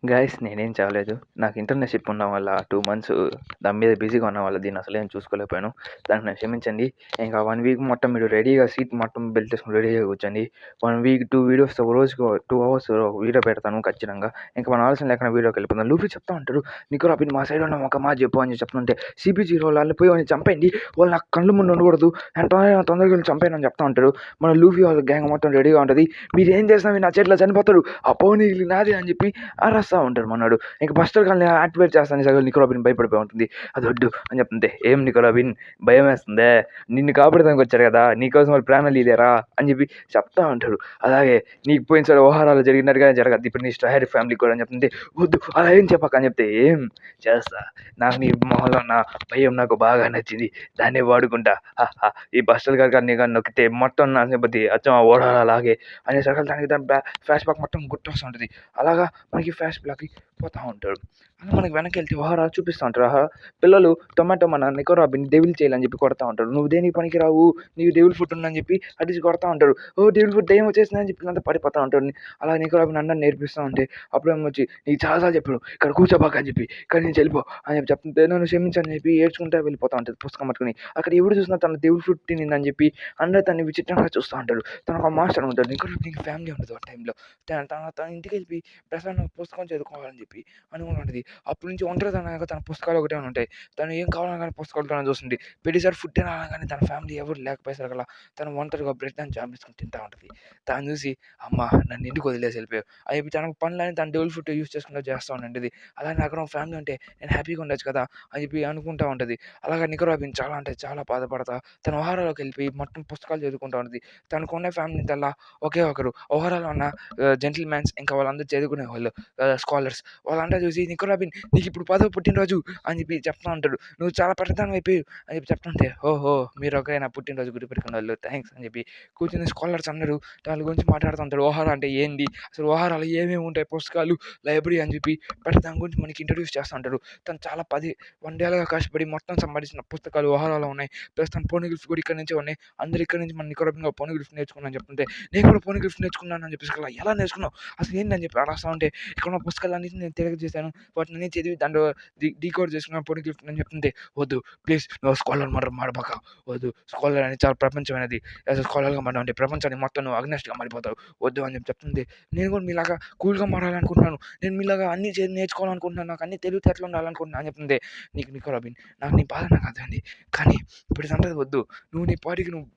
Guys నేనేం చావలేదు. నాకు ఇంటర్న్‌షిప్ ఉండడం వల్ల 2 మంత్స్ దాని మీద బిజీగా ఉండడం వల్ల దీన్ని అసలేం చూసుకోలేకపోయాను. దానికి నన్ను క్షమించండి. ఇంకా 1 వీక్ మొత్తం మీరు రెడీగా సీట్ మొత్తం బెల్ట్ ఏసుకొని రెడీగా కూర్చోండి. 1 వీక్ 2 వీడియోస్ రోజుకి 2 అవర్స్ ఒక వీడియో పెడతాను ఖచ్చితంగా. ఇంకా మన ఆలోచన లేకుండా వీడియోకెళ్ళిపోదాం. లూఫీ చెప్తా ఉంటాడు, "నికో రాబిన్ మా సైడ్ ఉన్న ఒక మాట చెప్పు" అని చెప్తుంటే, "సీపీజీలో వాళ్ళని పోయి వాళ్ళని చంపేయండి. వాళ్ళు నా కళ్ళ ముందు ఉండకూడదు. తొందరగా వెళ్ళి చంపేయండి" అని చెప్తా ఉంటారు. మన లూఫీ వాళ్ళ గ్యాంగ్ మొత్తం రెడీగా ఉంటది. "మీరేం చేసినా మీరు నా చేతిలో చనిపోతారు. ఆ పవర్ నాదే" అని చెప్పి అరుస్తా ఉంటాడు మనోడు. ఇంక బస్టర్ గాల్ని యాక్టివేట్ చేస్తాను సగం నికో రాబిన్ భయపడిపోయి ఉంటుంది. అది వద్దు అని చెప్తుంటే, "ఏం నికో రాబిన్ భయం వేస్తుందే? నిన్ను కాపాడడానికి వచ్చారు కదా, నీకోసం వాళ్ళు ప్రాణాలు ఇదేరా" అని చెప్పి చెప్తా ఉంటాడు. అలాగే నీకు పోయినసారి ఓహారాలో జరిగినట్టుగానే జరగద్ది ఇప్పుడు నీ స్ట్రాయర్ ఫ్యామిలీకి కూడా అని చెప్తుంటే, "వద్దు అలా ఏం చెప్పక" అని చెప్తే, "ఏం చేస్తా, నాకు నీ మొహంలో ఉన్న భయం నాకు బాగా నచ్చింది, దాన్నే వాడుకుంటా, ఈ బస్టర్ గారు కానీ కానీ నొక్కితే మొత్తం నాశనమైపోద్ది అచ్చం ఆ ఓహారా లాగే" అనేసరికి దానికి దాని ఫ్లాష్ బ్యాక్ మొత్తం గుర్తొస్తూ ఉంటుంది. అలాగా మనకి ఫ్లాష్ బ్యాక్‌కి పోతా ఉంటాడు. అలా మనకి వెనకెళ్తే ఓహరా చూపిస్తా ఉంటారు. పిల్లలు టొమాటో మన నికో రాబిన్ డెవిల్ చేయాలి అని చెప్పి కొడతా ఉంటారు. "నువ్వు దేనికి పనికిరావు, నీకు డెవిల్ ఫుట్ ఉందని" చెప్పి అడిచి కొడతా ఉంటారు. "ఓ డెవిల్ ఫుట్ దెయ్యం వచ్చేసిందని" చెప్పి అంతా పడిపోతా ఉంటారు. అలా నికో రాబిన్ అందరిని నేర్పిస్తూ ఉంటే అప్పుడేమో వచ్చి, "నీకు చాలా సార్లు చెప్పాను ఇక్కడ కూర్చోబాక అని చెప్పి, ఇక్కడి నుంచి వెళ్ళిపో" అని చెప్పి చెప్తుంటే, "నన్ను క్షమించు" అని చెప్పి ఏడ్చుకుంటా వెళ్ళిపోతా ఉంటది పుస్తకం పట్టుకొని. అక్కడ ఎవరు చూసినా తన డెవిల్ ఫుట్ తినిందని చెప్పి అందరూ తనని విచిత్రంగా చూస్తా ఉంటారు. తను ఒక మాస్టర్ ఉంటాడు. నికో రాబిన్‌కి ఫ్యామిలీ ఉండదు ఆ టైంలో. తన ఇంటికెళ్ళి ప్రశాంతంగా పుస్తకం చదువుకోవాలని చెప్పి అనుకుంటుంటది. అప్పటి నుంచి ఒంటరితనంగా తన పుస్తకాలు ఒకటే ఉంటాయి. తను ఏం కావాలన్నా కానీ పుస్తకాలతోనే చూస్తుంది. ప్రతిసారి ఫుడ్ తినాలనగానే తన ఫ్యామిలీ ఎవరు లేకపోయేసరికల్లా తను ఒంటరిగా బ్రెడ్ అని జామ్ చేసుకొని తింటా ఉంటది. దాన్ని చూసి, "అమ్మ నన్ను ఎందుకు వదిలేసి వెళ్ళిపోయావు" అని చెప్పి తన పనులన్నీ తను డెవిల్ ఫుడ్ యూజ్ చేసుకుంటూ చేస్తా ఉంటది. అలాగే నాకు ఒక ఫ్యామిలీ ఉంటే నేను హ్యాపీగా ఉండొచ్చు కదా అని చెప్పి అనుకుంటా ఉంటది. అలాగే నికో రాబిన్ చాలా అంటే చాలా బాధపడతా తన ఓహారాలోకి వెళ్ళిపోయి మొత్తం పుస్తకాలు చదువుకుంటా ఉంటది. తనకున్న ఫ్యామిలీతల్లా ఒకే ఒకరు ఓహారాలో ఉన్న జెంటిల్‌మ్యాన్స్ ఇంకా వాళ్ళందరూ చదువుకునేవాళ్ళు స్కాలర్స్. వాళ్ళంతా చూసి, "నికో రాబిన్ నీకిప్పుడు 10వ పుట్టినరోజు" అని చెప్పి చెప్తా ఉంటాడు. "నువ్వు చాలా పెద్దదానివి అయిపోయావు" అని చెప్పి చెప్తుంటే, "ఓహో! మీరొకరే నా పుట్టినరోజు గుర్తుపెట్టుకున్నోళ్ళు. థాంక్స్" అని చెప్పి కూర్చొని స్కాలర్స్ అందరూ దాని గురించి మాట్లాడుతూ ఉంటారు. ఓహారా అంటే ఏంది? అసలు ఓహారాలో ఏమేమి ఉంటాయి? పుస్తకాలు, లైబ్రరీ అని చెప్పి దాని గురించి మనకి ఇంట్రొడ్యూస్ చేస్తా ఉంటారు. తను చాలా 1 ఏళ్ళుగా కష్టపడి మొత్తం సంపాదించిన పుస్తకాలు ఓహారాలో ఉన్నాయి. ప్లస్ తన పోనోగ్లిఫ్స్ కూడా ఇక్కడి నుంచే ఉన్నాయి. అందరూ ఇక్కడి నుంచి మన నికో రాబిన్ పోనోగ్లిఫ్స్ నేర్చుకున్నాను అని చెప్తుంటే, "నేను కూడా పోనోగ్లిఫ్స్ నేర్చుకున్నాను" అని చెప్పేసి ఎలా నేర్చుకున్నావు? అసలు ఏందని చెప్పి అరుస్తా ఉంటే, "ఇక్కడ ఉన్న పుస్తకాలన్నిటిని నేను తిరగజేశాను. వాటినన్నీ చదివి దాంట్లో డీకోడ్ చేసుకున్నాను పోనోగ్లిఫ్స్" అని చెప్తుంటే, "వద్దు ప్లీజ్ నువ్వు స్కాలర్ మారబాక. వద్దు స్కాలర్ అనేది చాలా ప్రపంచమైనది. అసలు స్కాలర్‌గా మారినావంటే ప్రపంచాన్ని మొత్తం నువ్వు అగ్నెస్ట్‌గా మారిపోతావు. వద్దు" అని చెప్పి చెప్తుంది. నేను కూడా మీలాగా కూల్‌గా మారాలనుకుంటున్నాను. నేను మీలాగా అన్నీ నేర్చుకోవాలనుకుంటున్నాను. నాకు అన్నీ తెలివితేటలు ఉండాలనుకుంటున్నాను అని చెప్తుంది. నికో రాబిన్ నాకు నీ బాధ నాకు అర్థమైంది. కానీ ఇప్పుడు ఇదంతా వద్దు. నువ్వు నీ పాటికి నువ్వు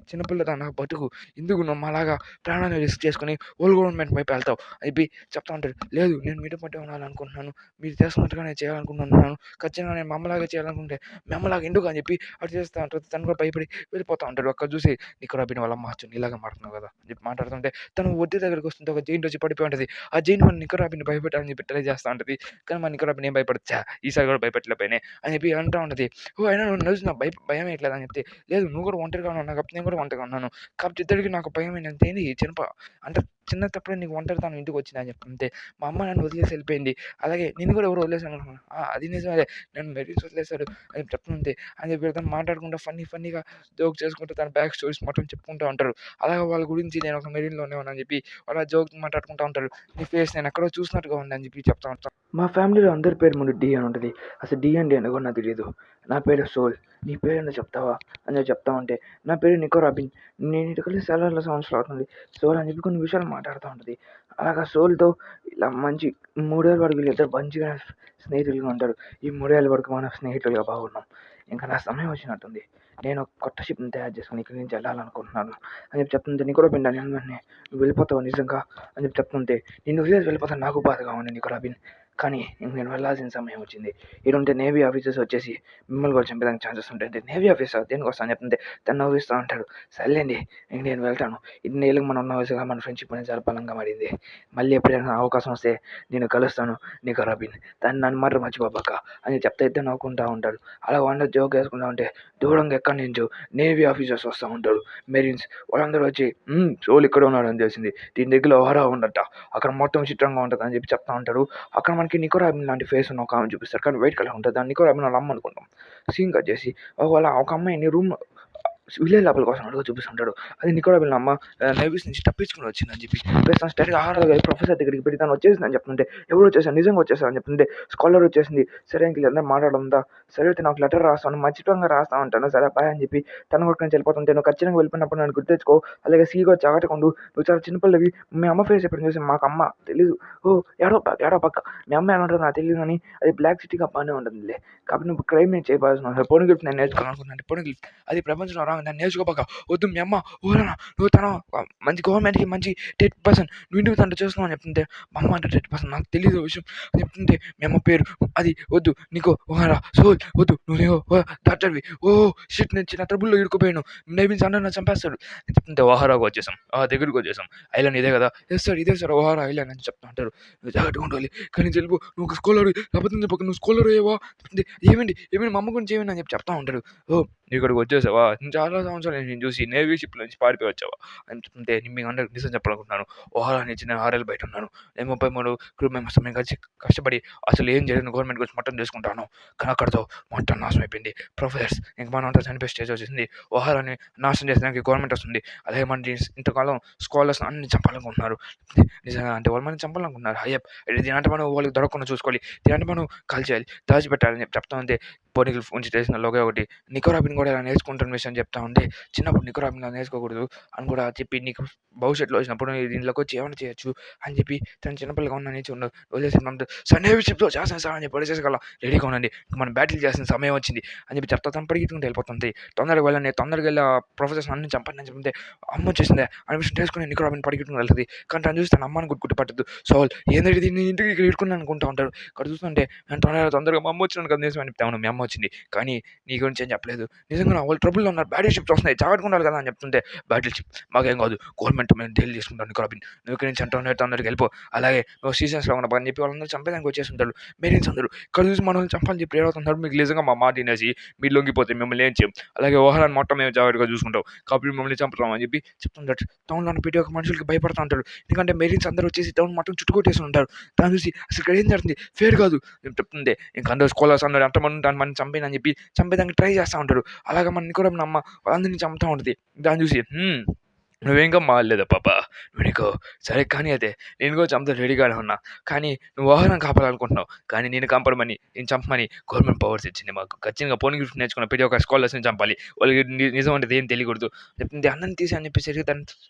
చిన్నపిల్లదానిలా బతుకు. ఎందుకు నువ్వు మాలాగా ప్రాణాన్ని రిస్క్ చేసుకొని వరల్డ్ గవర్నమెంట్ వైపు వెళ్తావు అని చెప్పి చెప్తా ఉంటాడు. "లేదు నేను మీతో పాటే ఉండాలనుకుంటున్నాను. మీరు చేస్తున్నట్టుగా నేను చేయాలనుకుంటున్నాను. ఖచ్చితంగా నేను మా అమ్మలాగా చేయాలనుకుంటే మీ అమ్మలాగా ఎందుకు" అని చెప్పి అటు చేస్తా ఉంటాడు. తను కూడా భయపడి వెళ్ళిపోతా ఉంటాడు. అక్కడ చూసి నికో రాబిన్ వాళ్ళ అమ్మ "అచ్చు నీలాగా మాట్లాడుతున్నావు కదా" అని చెప్పి మాట్లాడుతుంటే తను ఒడ్డు దగ్గరికి వస్తుంటే ఒక జైంట్ వచ్చి పడిపోయి ఉంటది. ఆ జైంట్ మన నికో రాబిన్‌ని భయపెట్టాలని చెప్పి ట్రై చేస్తా ఉంటది. కానీ మన నికో రాబిన్ ఏం భయపడదు. ఈసారి కూడా భయపెట్టలేకపోయానే అని చెప్పి అంటా ఉంటది. "ఓహ్! అయినా నువ్వు నన్ను చూసి నాకు భయం వేయట్లేదా" అని చెప్తే, "లేదు నువ్వు కూడా ఒంటరిగానే ఉన్నావు కాబట్టి నేను కూడా ఒంటరిగా ఉన్నాను. కాకపోతే ఇద్దరికి నాకు భయమైంది ఏంది అంటే చిన్నప్పుడు నీకు ఒంటరితనం ఇంటికొచ్చిందని చెప్పి అంతే. మా అమ్మ నన్ను వదిలేసి వెళ్ళిపోయింది. అలాగే నిన్ను కూడా ఎవరో వదిలేసారు అనుకున్నాను. అది నిజమేలే నన్ను మెరీన్స్ వదిలేసారు అని చెప్తుంది. అని చెప్పి ఇద్దరు మాట్లాడుకుంటూ ఫన్నీగా జోక్ చేసుకుంటూ తన బ్యాక్ స్టోరీస్ మొత్తం చెప్పుకుంటూ ఉంటారు. అలాగే వాళ్ళ గురించి నేను ఒక మెరీన్‌లోనే ఉన్నానని చెప్పి అలా జోక్ మాట్లాడుకుంటా ఉంటారు. "నీ ఫేస్ నేను ఎక్కడో చూసినట్టుగా ఉంది" అని చెప్పి చెప్తా ఉంటాను. మా ఫ్యామిలీలో అందరి పేరు ముందు డి అని ఉంటది. అసలు డి అంటే ఏంటో కూడా నాకు తెలీదు. నా పేరు సోల్. నీ పేరేంటో చెప్తావా? అని చెప్పి చెప్తా ఉంటే, నా పేరు నికో రాబిన్. నేను ఇటు కలిసి చాలా సంవత్సరాలు అవుతుంది. సోల్ అని చెప్పి కొన్ని విషయాలు మాట్లాడుతూ ఉంటది. అలాగా సోల్‌తో ఇలా మంచి 3 ఏళ్ల వరకు వీళ్ళిద్దరు మంచిగా స్నేహితులుగా ఉంటారు. ఈ 3 ఏళ్ల వరకు మనం స్నేహితులుగా బాగున్నాం. ఇంకా నా సమయం వచ్చినట్టుంది. నేను కొత్త షిప్‌ని తయారు చేసుకొని ఇక్కడి నుంచి వెళ్ళాలనుకుంటున్నాను అని చెప్పి చెప్తుంటే, నికో రాబిన్ దాన్ని అనగానే, "నువ్వు వెళ్ళిపోతావా నిజంగా?" అని చెప్పి చెప్తుంటే, "నిన్ను వదిలేసి వెళ్ళిపోతాను నాకు బాధగా ఉంది నికో రాబిన్. కానీ ఇంక నేను వెళ్ళాల్సిన సమయం వచ్చింది. ఈడుంటే నేవీ ఆఫీసర్స్ వచ్చేసి మిమ్మల్ని కూడా చంపేయడానికి ఛాన్సెస్ ఉంటాయి" అంటే, "నేవీ ఆఫీసరా? దేనికోసం?" అని చెప్తుంటే తను నవ్విస్తా ఉంటాడు. "సర్లేండి ఇంక నేను వెళ్తాను. ఇన్నేళ్ళకి మనం ఉన్న వయసుగా మన ఫ్రెండ్‌షిప్ అనేది చాలా బలంగా మారింది. మళ్ళీ ఎప్పుడైనా అవకాశం వస్తే నిన్ను కలుస్తాను నికో రాబిన్. నన్ను మాత్రం మర్చిపోబాక" అని చెప్తే ఇద్దరు నవ్వుకుంటా ఉంటారు. అలా అందరూ జోక్ వేసుకుంటా ఉంటే దూరంగా ఎక్కడి నుంచో నేవీ ఆఫీసర్స్ వస్తా ఉంటారు. మెరీన్స్ వాళ్ళందరూ వచ్చి, సోల్ ఇక్కడే ఉన్నాడని తెలిసింది. దీని దగ్గర ఓహరా ఉందంట. అక్కడ మొత్తం విచిత్రంగా ఉంటది అని చెప్పి చెప్తా ఉంటారు. అక్కడ మనకి నికో రాబిన్ లాంటి ఫేస్ ఉన్న ఒక ఆమెను చూపిస్తారు. కానీ వైట్ కలర్ ఉంటది. దాన్ని నికో రాబిన్ వాళ్ళ అమ్మ అనుకుంటాం. సీన్ కట్ చేసి వాళ్ళ ఒక అమ్మాయిని విలేజ్ లోపల కోసం అడుగు చూపిస్తుంటాడు. అది నికోడా వీళ్ళ అమ్మ నేవీస్ నుంచి తప్పించుకొని వచ్చిందని చెప్పి ప్లస్ తను స్టడీ ఆహారాలు ప్రొఫెసర్ దగ్గరికి పెట్టి తను వచ్చేసిందని చెప్తుంటే ఎవరు వచ్చేసారు నిజంగా వచ్చేసారు అని చెప్తుంటే స్కాలర్ వచ్చేసింది. సరే ఇంక వీళ్ళందరూ మాట్లాడుందా సరే అయితే నాకు లెటర్ రాస్తాను మర్చిపోగా రాస్తా ఉంటాను సరే బాయ్ అని చెప్పి తను కూడా నుంచి వెళ్ళిపోతుంటే నువ్వు ఖచ్చితంగా వెళ్ళిపోయినప్పుడు నన్ను గుర్తెచ్చుకో అలాగే సీగా చాగటకుండు నువ్వు చాలా చిన్నపిల్లవి మీ అమ్మ ఫేస్ ఎప్పుడు చూసి మాకు అమ్మ తెలీదు ఓ ఏడో పక్క మీ అమ్మ ఎలా ఉంటుందో నాకు తెలియదు కానీ అది బ్లాక్ సిటీగా బాగానే ఉంటుందిలే కాబట్టి నువ్వు క్రైమ్ నేను చేయవలసిన పోనీ గిఫ్ట్ నేను నేర్చుకోవాలనుకున్నాను పోనీ గిఫ్ట్ అది ప్రపంచంలో రాగా నేను నేర్చుకోబాక వద్దు మీ అమ్మ ఊరనా నువ్వు తన మంచి గవర్నమెంట్కి మంచి 10% నువ్వు ఇంటికి తండ్రి చేస్తున్నావు అని చెప్తుంటే మా అమ్మ అంటే 10% నాకు తెలియదు విషయం అని చెప్తుంటే మీ అమ్మ పేరు అది వద్దు నీకో ఓహరా సోల్ వద్దు నువ్వు డాక్టర్వి ఓ షిట్ నేను చిన్న ట్రబుల్లో ఇరుక్కుపోయాను నేబీన్స్ అన్న నన్ను చంపేస్తాడు అని చెప్తుంటే ఓహారాకు వచ్చేసాం దగ్గరికి వచ్చేసాం ఐలాండ్ ఇదే కదా ఎస్ సార్ ఇదే సార్ ఓహారా ఐలాండ్ అని చెప్తా అంటారు జాగ్రత్తగా ఉండాలి కానీ తెలుపు నువ్వు స్కాలర్ అబద్ధం చెప్పక నువ్వు స్కాలర్ అయ్యావా ఏమండి ఏమైనా మా అమ్మ గురించి ఏమైనా అని చెప్పి చెప్తా ఉంటాడు ఓ ఇక్కడికి వచ్చేసావా చాలా సంవత్సరాలు నేను చూసి నేవీ షిప్ నుంచి పారిపోయి వచ్చావా అని చెప్తుంటే మీకు అందరికి నిజం చెప్పాలనుకుంటున్నాను ఓహారా నుంచి నేను 6 ఏళ్ళు బయట ఉన్నాను నేను 33 క్రూ మెంబర్స్ మేము కలిసి కష్టపడి అసలు ఏం జరిగిన గవర్నమెంట్ గురించి మొత్తం చేసుకుంటాను కానీ అక్కడితో మొత్తం నాశనం అయిపోయింది ప్రొఫెసర్స్ ఇంక మనం అంతా చనిపోయే స్టేజ్ వచ్చేసింది ఓహారాని నాశనం చేసడానికి గవర్నమెంట్ వస్తుంది అలాగే మన ఇంతకాలం స్కాలర్స్ అన్ని చంపాలనుకుంటున్నారు నిజంగా అంటే వాళ్ళు మనం చంపాలనుకుంటున్నారు హయ్యప్ దీనంటే మనం వాళ్ళకి దొరకకుండా చూసుకోవాలి దీనంటే మనం కాల్ చేయాలి దాచిపెట్టాలని చెప్పి చెప్తా ఉంటే పోనీకి ఉంచి తెలిసిన లోగా ఒకటి నికోరాబిన్ కూడా ఇలా నేర్చుకుంటున్న విషయం చెప్తా ఉంటే చిన్నప్పుడు నికోరాబిన్ ఇలా నేర్చుకోకూడదు అని కూడా చెప్పి నీకు భవిష్యత్తులో వచ్చినప్పుడు దీంట్లోకి వచ్చి ఏమైనా చేయొచ్చు అని చెప్పి తను చిన్నపిల్లగా ఉన్న నుంచి ఉండదు వదిలేసి సార్ నేవీ షిప్లో చేస్తాను సార్ అని చెప్పి వదిలేసేగల రెడీగా ఉండండి మనం బ్యాటిల్ చేసిన సమయం వచ్చింది అని చెప్పి చెప్తా తను పరిగెత్తుకుంటూ వెళ్ళిపోతుంది తొందరగా వెళ్ళండి తొందరగా వెళ్ళి ఆ ప్రొఫెసర్స్ అన్ని చంపండి అని చెప్తే అమ్మ వచ్చేసిందే అని విషయం తెలుసుకుని నికోరాబిన్ పరిగెత్తుకుని వెళ్తుంది కానీ తను చూసి తన అమ్మని గుర్తుపట్టదు సోల్ ఏంటంటే దీన్ని ఇంటికి ఇక్కడ ఇట్టుకుని అనుకుంటా ఉంటారు ఇక్కడ చూస్తుంటే నేను తొందరగా మా అమ్మ వచ్చినాను కదా నిజం అని చెప్తాను మీ అమ్మ వచ్చింది కానీ నీ గురించి ఏం చెప్పలేదు నిజంగా వాళ్ళు ట్రబుల్లో ఉన్నారు బ్యాటిల్ షిప్స్ వస్తున్నాయి జాగ్రత్తగా ఉండాలి కదా అని చెప్తుంటే బ్యాటిల్ షిప్ మాకేం కాదు గవర్నమెంట్ మేము డీల్ చేసుకుంటాను నికోరాబిన్ నువ్వు ఇక్కడ నుంచి అంటూ తొందరగా వెళ్ళిపో అలాగే నువ్వు సీజన్స్లో ఉన్న అని చెప్పి వాళ్ళందరూ చంపేదానికి వచ్చేస్తుంటారు మెరీన్స్ అందరూ ఇక్కడ చూసి మనల్ని చంపాలని చెప్పి ఏడవుతున్నారు మీకు నిజంగా మా మాట తినేసి మీరు లొంగిపోతే మిమ్మల్ని ఏం చేయం అలాగే ఓహరాన్ని మొత్తం మేము జాగ్రత్తగా చూసుకుంటాం కాబట్టి మిమ్మల్ని చంపుతాం అని చెప్పి చెప్తుంటారు టౌన్లో ప్రతి ఒక్క మనుషులకి భయపడుతూ ఉంటారు ఎందుకంటే మెరీన్స్ అందరూ వచ్చేసి టౌన్ మొత్తం చుట్టుకొట్టేసి ఉంటారు దాన్ని చూసి అసలు ఇక్కడ ఏం జరుగుతుంది ఫేర్ కాదు నేను చెప్తుంది ఇంకా అందరూ స్కాలర్స్ అందరూ అంతమంది దాన్ని మనం చంపేనని చెప్పి చంపేదానికి ట్రై చేస్తూ ఉంటారు అలాగే మన కూడా నమ్మ వాళ్ళందరినీ చంపుతూ ఉంటుంది దాన్ని చూసి నువ్వేంకా మారలేదా పాప నువ్వు నీకు సరే కానీ అదే నేను కూడా చంపుతా రెడీగానే ఉన్నా కానీ నువ్వు వాహనం కాపాడాలనుకుంటున్నావు కానీ నేను కాపాడమని నేను చంపమని గవర్నమెంట్ పవర్స్ ఇచ్చింది మాకు ఖచ్చితంగా పోనీ గిఫ్ట్ నేర్చుకున్న ప్రతి ఒక్క స్కాలర్స్ని చంపాలి వాళ్ళకి నిజం అంటే ఏం తెలియకూడదు చెప్తుంది అందరిని తీసి అని చెప్పేసి తను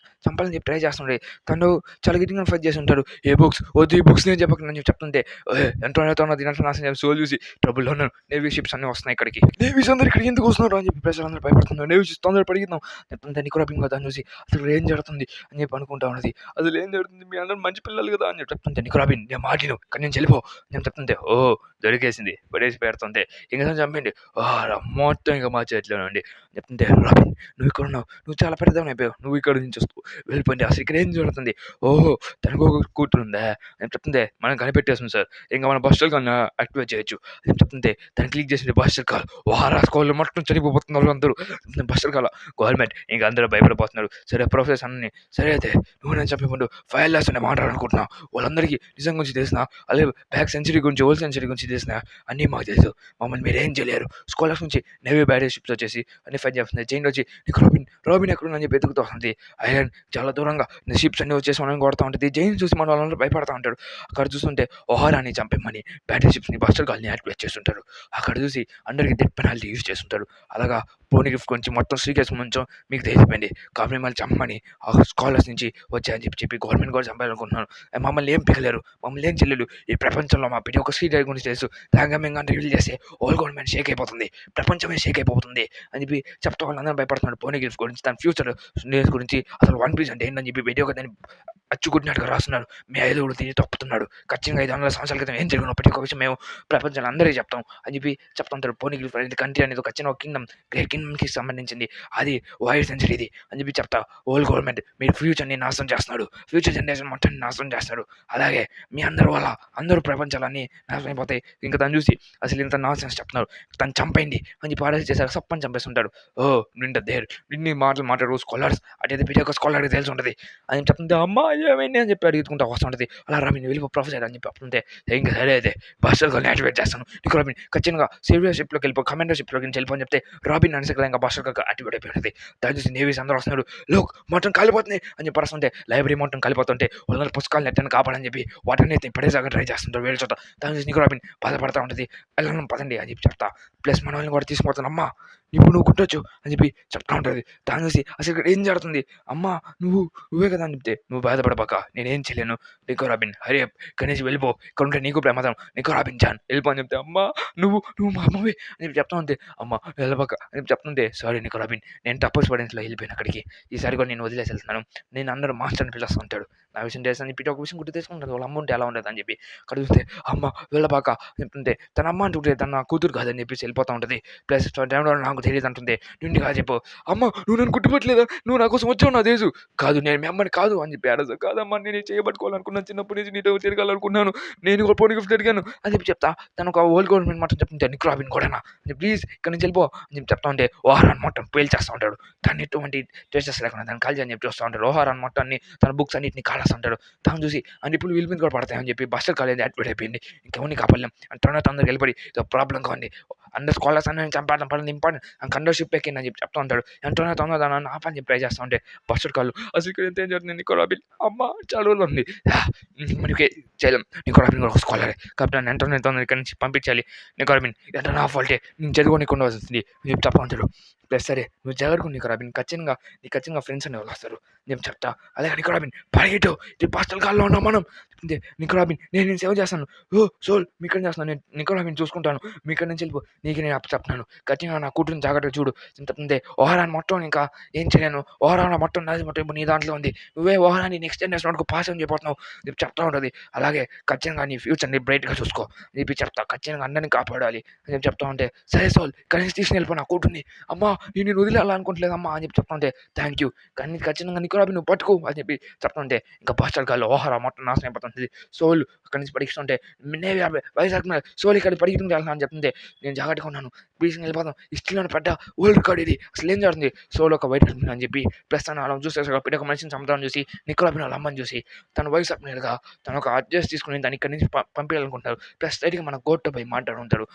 చంపాలని చెప్పి ట్రై చేస్తుండే తను చాలా గట్టిగా ఫైట్ చేసి ఉంటాడు ఏ బుక్స్ వద్దు ఈ బుక్స్ నేను చెప్పక నేను చెప్తుంటే ఎంతో దీంట్లో నాశనం సోల్ చూసి ట్రబుల్లో ఉన్నాను నేవీ షిప్స్ అన్నీ వస్తున్నాయి ఇక్కడికి నేవీస్ అందరు ఇక్కడికి ఎందుకు వస్తున్నారు అని చెప్పి ప్రజలు అందరూ భయపడుతున్నారు నేవీ షిప్స్ తొందర పడిగిద్దాం చెప్తుంటే నీకు రబ్బింగ్ దాన్ని చూసి అసలు ఏం జరుగుతుంది అని చెప్పి అనుకుంటా ఉన్నది అసలు ఏం జరుగుతుంది మీ అందరూ మంచి పిల్లలు కదా అని చెప్పి చెప్తుంటే నీకు రాబిన్ నేను మాటిను కానీ నేను చెల్లిపో నేను చెప్తుంటే ఓ దొరికేసింది పడేసి పెడుతుంటే ఇంకా చంపండి మొత్తం ఇంకా మా చేతిలోనండి చెప్తుంటే రాబిన్ నువ్వు ఇక్కడ ఉన్నావు నువ్వు చాలా పెద్దదాన్ని అయిపోయావు నువ్వు ఇక్కడ నుంచి వస్తావు వెళ్ళిపోయింది అసలు ఇక్కడ ఏం జరుగుతుంది ఓహో తనకు ఒక కూతురు ఉందా అని చెప్తుంటే మనం కనిపెట్టేస్తుంది సార్ ఇంకా మన బస్టర్ కాల్ యాక్టివేట్ చేయొచ్చు అని చెప్తుంటే దాన్ని క్లిక్ చేసింది బస్టర్ కాల్ వారా స్కూల్లో మొత్తం చనిపోతున్నారు అందరూ బస్టర్ కాల్ గవర్నమెంట్ ఇంకా అందరూ భయపడిపోతున్నారు సరే ప్రొఫెసర్ అన్నీ సరే అయితే నువ్వు నేను చెప్పకుండా 5 lakhs అనే మాట్లాడాలనుకుంటున్నా వాళ్ళందరికీ నిజం గురించి తెలిసిన అలాగే బ్యాక్ సెంచరీ గురించి ఓల్డ్ సెంచరీ గురించి తెలిసిన అన్నీ మాకు తెలుసు మమ్మల్ని మీరు ఏం చేయలేరు స్కాలర్స్ నుంచి నేవీ బ్యాటరీ షిప్స్ వచ్చేసి అన్ని ఫైట్ చేస్తుంది జైన్ వచ్చి నీకు రాబిన్ ఎక్కడుందని చెప్పి ఎదుగుతూ వస్తుంది ఐలాండ్ చాలా దూరంగా షిప్స్ అన్ని వచ్చేసి మనం కొడుతూ ఉంటుంది జైన్ చూసి మన వాళ్ళందరూ భయపడుతూ ఉంటాడు అక్కడ చూస్తుంటే ఓహారాన్ని చంపేమని బ్యాటరీ షిప్స్ని బస్టర్ కాల్ని యాక్టివేట్ చేస్తుంటారు అక్కడ చూసి అందరికీ డెత్ పెనాల్టీ యూజ్ చేస్తుంటారు అలాగా పోనీ గిఫ్ట్ గురించి మొత్తం సీరియస్ ముంచం మీకు తెలిసిపోయింది కాబట్టి మిమ్మల్ని చంపమని ఆ స్కాలర్స్ నుంచి వచ్చాయని చెప్పి గవర్నమెంట్ కూడా చంపాలనుకుంటున్నాను మమ్మల్ని ఏం పిగలేరు మమ్మల్ని ఏం చెల్లెలు ఈ ప్రపంచంలో మా ప్రతి ఒక్క సీరియల్ గురించి తెలుసు దాకా మేము రివీల్ చేస్తే ఓల్ గవర్నమెంట్ షేక్ అయిపోతుంది ప్రపంచమే షేక్ అయిపోతుంది అని చెప్పి చెప్తా వాళ్ళందరూ భయపడుతున్నాడు పోనీ గిఫ్ట్ గురించి తన ఫ్యూచర్ న్యూస్ గురించి అసలు వన్ పీస్ అంటే ఏంటని చెప్పి వీడియో దాన్ని అచ్చుకుట్టినట్టుగా రాస్తున్నాడు మీ 5 తిని తప్పుతున్నాడు ఖచ్చితంగా 500 సంవత్సరాల క్రితం ఏం జరిగిన ప్రతి ఒక్క విషయం మేము ప్రపంచంలో అందరికీ చెప్తాం అని చెప్పి చెప్తుంటారు పోనీ గిఫ్ట్ అనేది కంట్రీ అనేది ఒక చిన్న కింగ్డమ్ గ్రేట్ కింగ్డమ్కి సంబంధించింది అది వైడ్ సెంచరీ ఇది అని చెప్పి చెప్తా ఓల్డ్ గవర్నమెంట్ మీరు ఫ్యూచర్ని నాశనం చేస్తున్నాడు ఫ్యూచర్ జనరేషన్ మొత్తాన్ని నాశనం చేస్తాడు అలాగే మీ అందరి వల్ల అందరూ ప్రపంచాలన్నీ నాశనం అయిపోతాయి ఇంకా తను చూసి అసలు ఇంత నాశనం చెప్తున్నాడు తను చంపైంది అని చెప్పి ఆర్డర్ చేశారు సప్పని చంపేస్తుంటాడు ఓ నిండ దేర్ నిన్ని మాటలు మాట్లాడు స్కాలర్స్ అటైతే ప్రతి ఒక్క స్కాలర్కి తెలిసి ఉంటుంది అని చెప్తుంది అమ్మా ఏమైంది అని చెప్పి అడుగుతుంటా వస్తుంటది. అలా రాబిన్ వెళ్ళిపో ప్రొఫెసర్ అని చెప్పి చెప్తుంటే ఇంకా సరే అయితే బస్టర్ గర్ల్‌ని యాక్టివేట్ చేస్తాను. నీకు రాబిన్ ఖచ్చితంగా సేవియర్ షిప్‌లోకి వెళ్ళిపో, కమాండర్ షిప్‌లోకి నుంచి వెళ్ళిపో అని చెప్తే రాబిన్ అనేసరికి ఇంకా బస్టర్ గర్ల్ యాక్టివేట్ అయిపోయి ఉంటది. దాన్ని చూసి నేవీస్ అందరూ వస్తున్నారు. లోక్ మొత్తం కాలిపోతుంది అని చెప్పి అరుస్తుంటే లైబ్రరీ మొత్తం కాలిపోతుంటే వాళ్ళందరూ పుస్తకాలను ఎట్టని కాపాడని చెప్పి వాటిని అయితే పడేసాగా ట్రై చేస్తుంటారు వేరే చోట. దాని చూసి నీకు రాబిన్ బాధపడతా ఉంటది. వెళ్ళను పదండి అని చెప్పి చెప్తా. ప్లస్ మన వాళ్ళని కూడా తీసుకుపోతాను. అమ్మా ఇప్పుడు నువ్వు కుట్టొచ్చు అని చెప్పి చెప్తా ఉంటది. దాన్ని చూసి అసలు ఇక్కడ ఏం జరుగుతుంది? అమ్మా నువ్వే కదా అని చెప్తే నువ్వు బాధపడబాక నేనేం చేయలేను. నికో రాబిన్ హరి అప్ ఇక్కడి నుంచి వెళ్ళిపో. ఇక్కడ ఉంటే నీకు ప్రమాదం. నికో రాబిన్ జాన్ వెళ్ళిపో అని చెప్తే అమ్మా నువ్వు మా అమ్మవే అని చెప్పి చెప్తా ఉంటే అమ్మ వెళ్ళబాక అని చెప్పి చెప్తుంటే సారీ నికో రాబిన్ నేను తప్పు స్టూడెంట్స్‌లో వెళ్ళిపోయాను అక్కడికి. ఈసారి కూడా నేను వదిలేసి వెళ్తున్నాను. నేను అందరూ మాస్టర్‌ని పిలుస్తూ ఉంటాడు. నా విషయం తెలుసు అని చెప్పి ఒక విషయం గుర్తు తెచ్చుకుంటాడు. వాళ్ళ అమ్మ ఉంటే ఎలా ఉండదు అని చెప్పి. అక్కడ చూస్తే అమ్మ వెళ్ళబాక అని చెప్తుంటే తన అమ్మ అంటుంటే తన నా కూతురు కాదని చెప్పేసి వెళ్ళిపోతా ఉంటది. ప్లస్ టైంలో నాకు తెలియదు అంటుంది. నిండుగా చెప్పు అమ్మ నువ్వు నన్ను గుర్తుపట్టలేదా? నువ్వు నా కోసం వచ్చావు నాకు తెలుసు. కాదు నేను మీ అమ్మని కాదు అని చెప్పి అరస కాదమ్మా నేను చేయబట్టుకోవాలనుకున్నాను. చిన్నప్పటి నుంచి నీతో తిరగాలనుకున్నాను. నేను కూడా పోనీ గిఫ్ట్ అడిగాను అని చెప్పి చెప్తా. తను ఒక ఓల్డ్ గవర్నమెంట్ మాట చెప్తుంటే నిక్ రాబిన్ కూడానా అని ప్లీజ్ ఇక్కడ నుంచి వెళ్ళిపో అని చెప్పి చెప్తా ఉంటే ఓహారాన్ మొత్తం పేల్చేస్తూ ఉంటాడు. దాన్ని ఎటువంటి టేస్టెస్ లేకుండా దాన్ని కాల్చి అని చెప్పి చూస్తూ ఉంటాడు. ఓహారాన్ మొత్తాన్ని తన బుక్స్ అన్నింటినీ కాలేస్తూ ఉంటాడు. తను చూసి అని ఇప్పుడు వీళ్ళ మీద కూడా పడతాయని చెప్పి బస్టర్ కాలేజ్ యాక్టివేట్ అయిపోయింది. ఇంకెవరిని కాపాడలేం అండ్ తర్వాత అందరికి వెళ్ళిపడి ఇదో ప్రాబ్లంగా ఉంది. అందరు స్కాలర్స్ అన్ని చంపాడడం పడింది ఇంపార్టెంట్ అండ్ కండర్ షిప్ ఎక్కింది అని చెప్పి చెప్తా ఉంటాడు. ఎంతోనే తొందర దాన్ని ఆపని చెప్పి ట్రై చేస్తూ ఉంటే బస్టర్ కాళ్ళు అసలు ఇక్కడ ఎంత ఏం జరుగుతుంది నీకు రాబిన్ అమ్మ చాలా రోజులు ఉంది మనకి చేయలేం. నీకు రాబిన్ కూడా ఒక స్కాలరే కాబట్టి నన్ను ఎంతో తొందర ఇక్కడ నుంచి పంపించాలి. నీకు రాబిన్ ఎంత నా ఫాల్టే నేను చదువుకోనికి ఉండవలసింది అని చెప్పి చెప్తా ఉంటాడు. ప్లస్ సరే నువ్వు జాగ్రత్త నీకు రాబిన్ ఖచ్చితంగా ఫ్రెండ్స్ అనే వాళ్ళు వస్తారు నేను చెప్తా. అలాగే నీకు రాబిన్ పరిగెట్టు ఇది పాస్టల్ కాల్లో ఉన్నాం మనం అంటే నీకు రాబిన్ నేను సేవ చేస్తాను. ఓ సోల్ మీకని చేస్తాను నేను నీకు రాబిన్ చూసుకుంటాను. మీకడి నుంచి వెళ్ళిపో నీకు నేను చెప్తున్నాను ఖచ్చితంగా నా కూతురుని జాగ్రత్తగా చూడు చెప్తుంటే ఓహరాన్ని మొత్తం ఇంకా ఏం చేయలేను. ఓహరాన్ని మొత్తం నాది మొత్తం ఇప్పుడు నీ దాంట్లో ఉంది. నువ్వే ఓహరాన్ని నెక్స్ట్ జనరేషన్ వరకు పాస్ అని చెప్పిపోతున్నావు చెప్పి చెప్తా ఉంటుంది. అలాగే ఖచ్చితంగా నీ ఫ్యూచర్ని బ్రైట్గా చూసుకో అని చెప్పి చెప్తా. ఖచ్చితంగా అందరినీ కాపాడాలి అని చెప్పి చెప్తా ఉంటే సరే సోల్ ఇక్కడి నుంచి తీసుకుని వెళ్ళిపో నా కూతుర్ని. అమ్మా నేను వదిలేయాలనుకోవట్లేదు అమ్మా అని చెప్పి చెప్తా ఉంటే థ్యాంక్ యూ కానీ ఖచ్చితంగా నీకు రాబి నువ్వు పట్టుకో అని చెప్పి చెప్తా ఉంటే ఇంకా పాస్టర్ గాల్లో ఓహరా మొత్తం నాశనం అయిపోతుంది. సోల్ అక్కడి నుంచి పడిస్తుంటే నేవీ వైజాగ్ మీద సోల్ ఇక్కడ పరిగెత్తుకుని వెళ్తాను అని చెప్తుంటే నేను జాగ్రత్తగా ఉన్నాను ప్లీజ్ వెళ్ళిపోతాం. హిస్టరీలో పెద్ద వరల్డ్ రికార్డ్ ఇది అసలు ఏం జరుగుతుంది సోల్ ఒక వైట్ అని చెప్పి ప్లస్ తను అలా చూస్తే పిడి ఒక మనిషిని చంపుతాను చూసి నిక్కరాబిన్ వాళ్ళ అమ్మని చూసి తన వయసు అప్నేలుగా తను ఒక అడ్జస్ట్ తీసుకుని దాన్ని ఇక్కడి నుంచి పంపించాలనుకుంటారు. ప్లస్ సైడ్కి మన గోడ్తో పోయి మాట్లాడుకుంటాడు.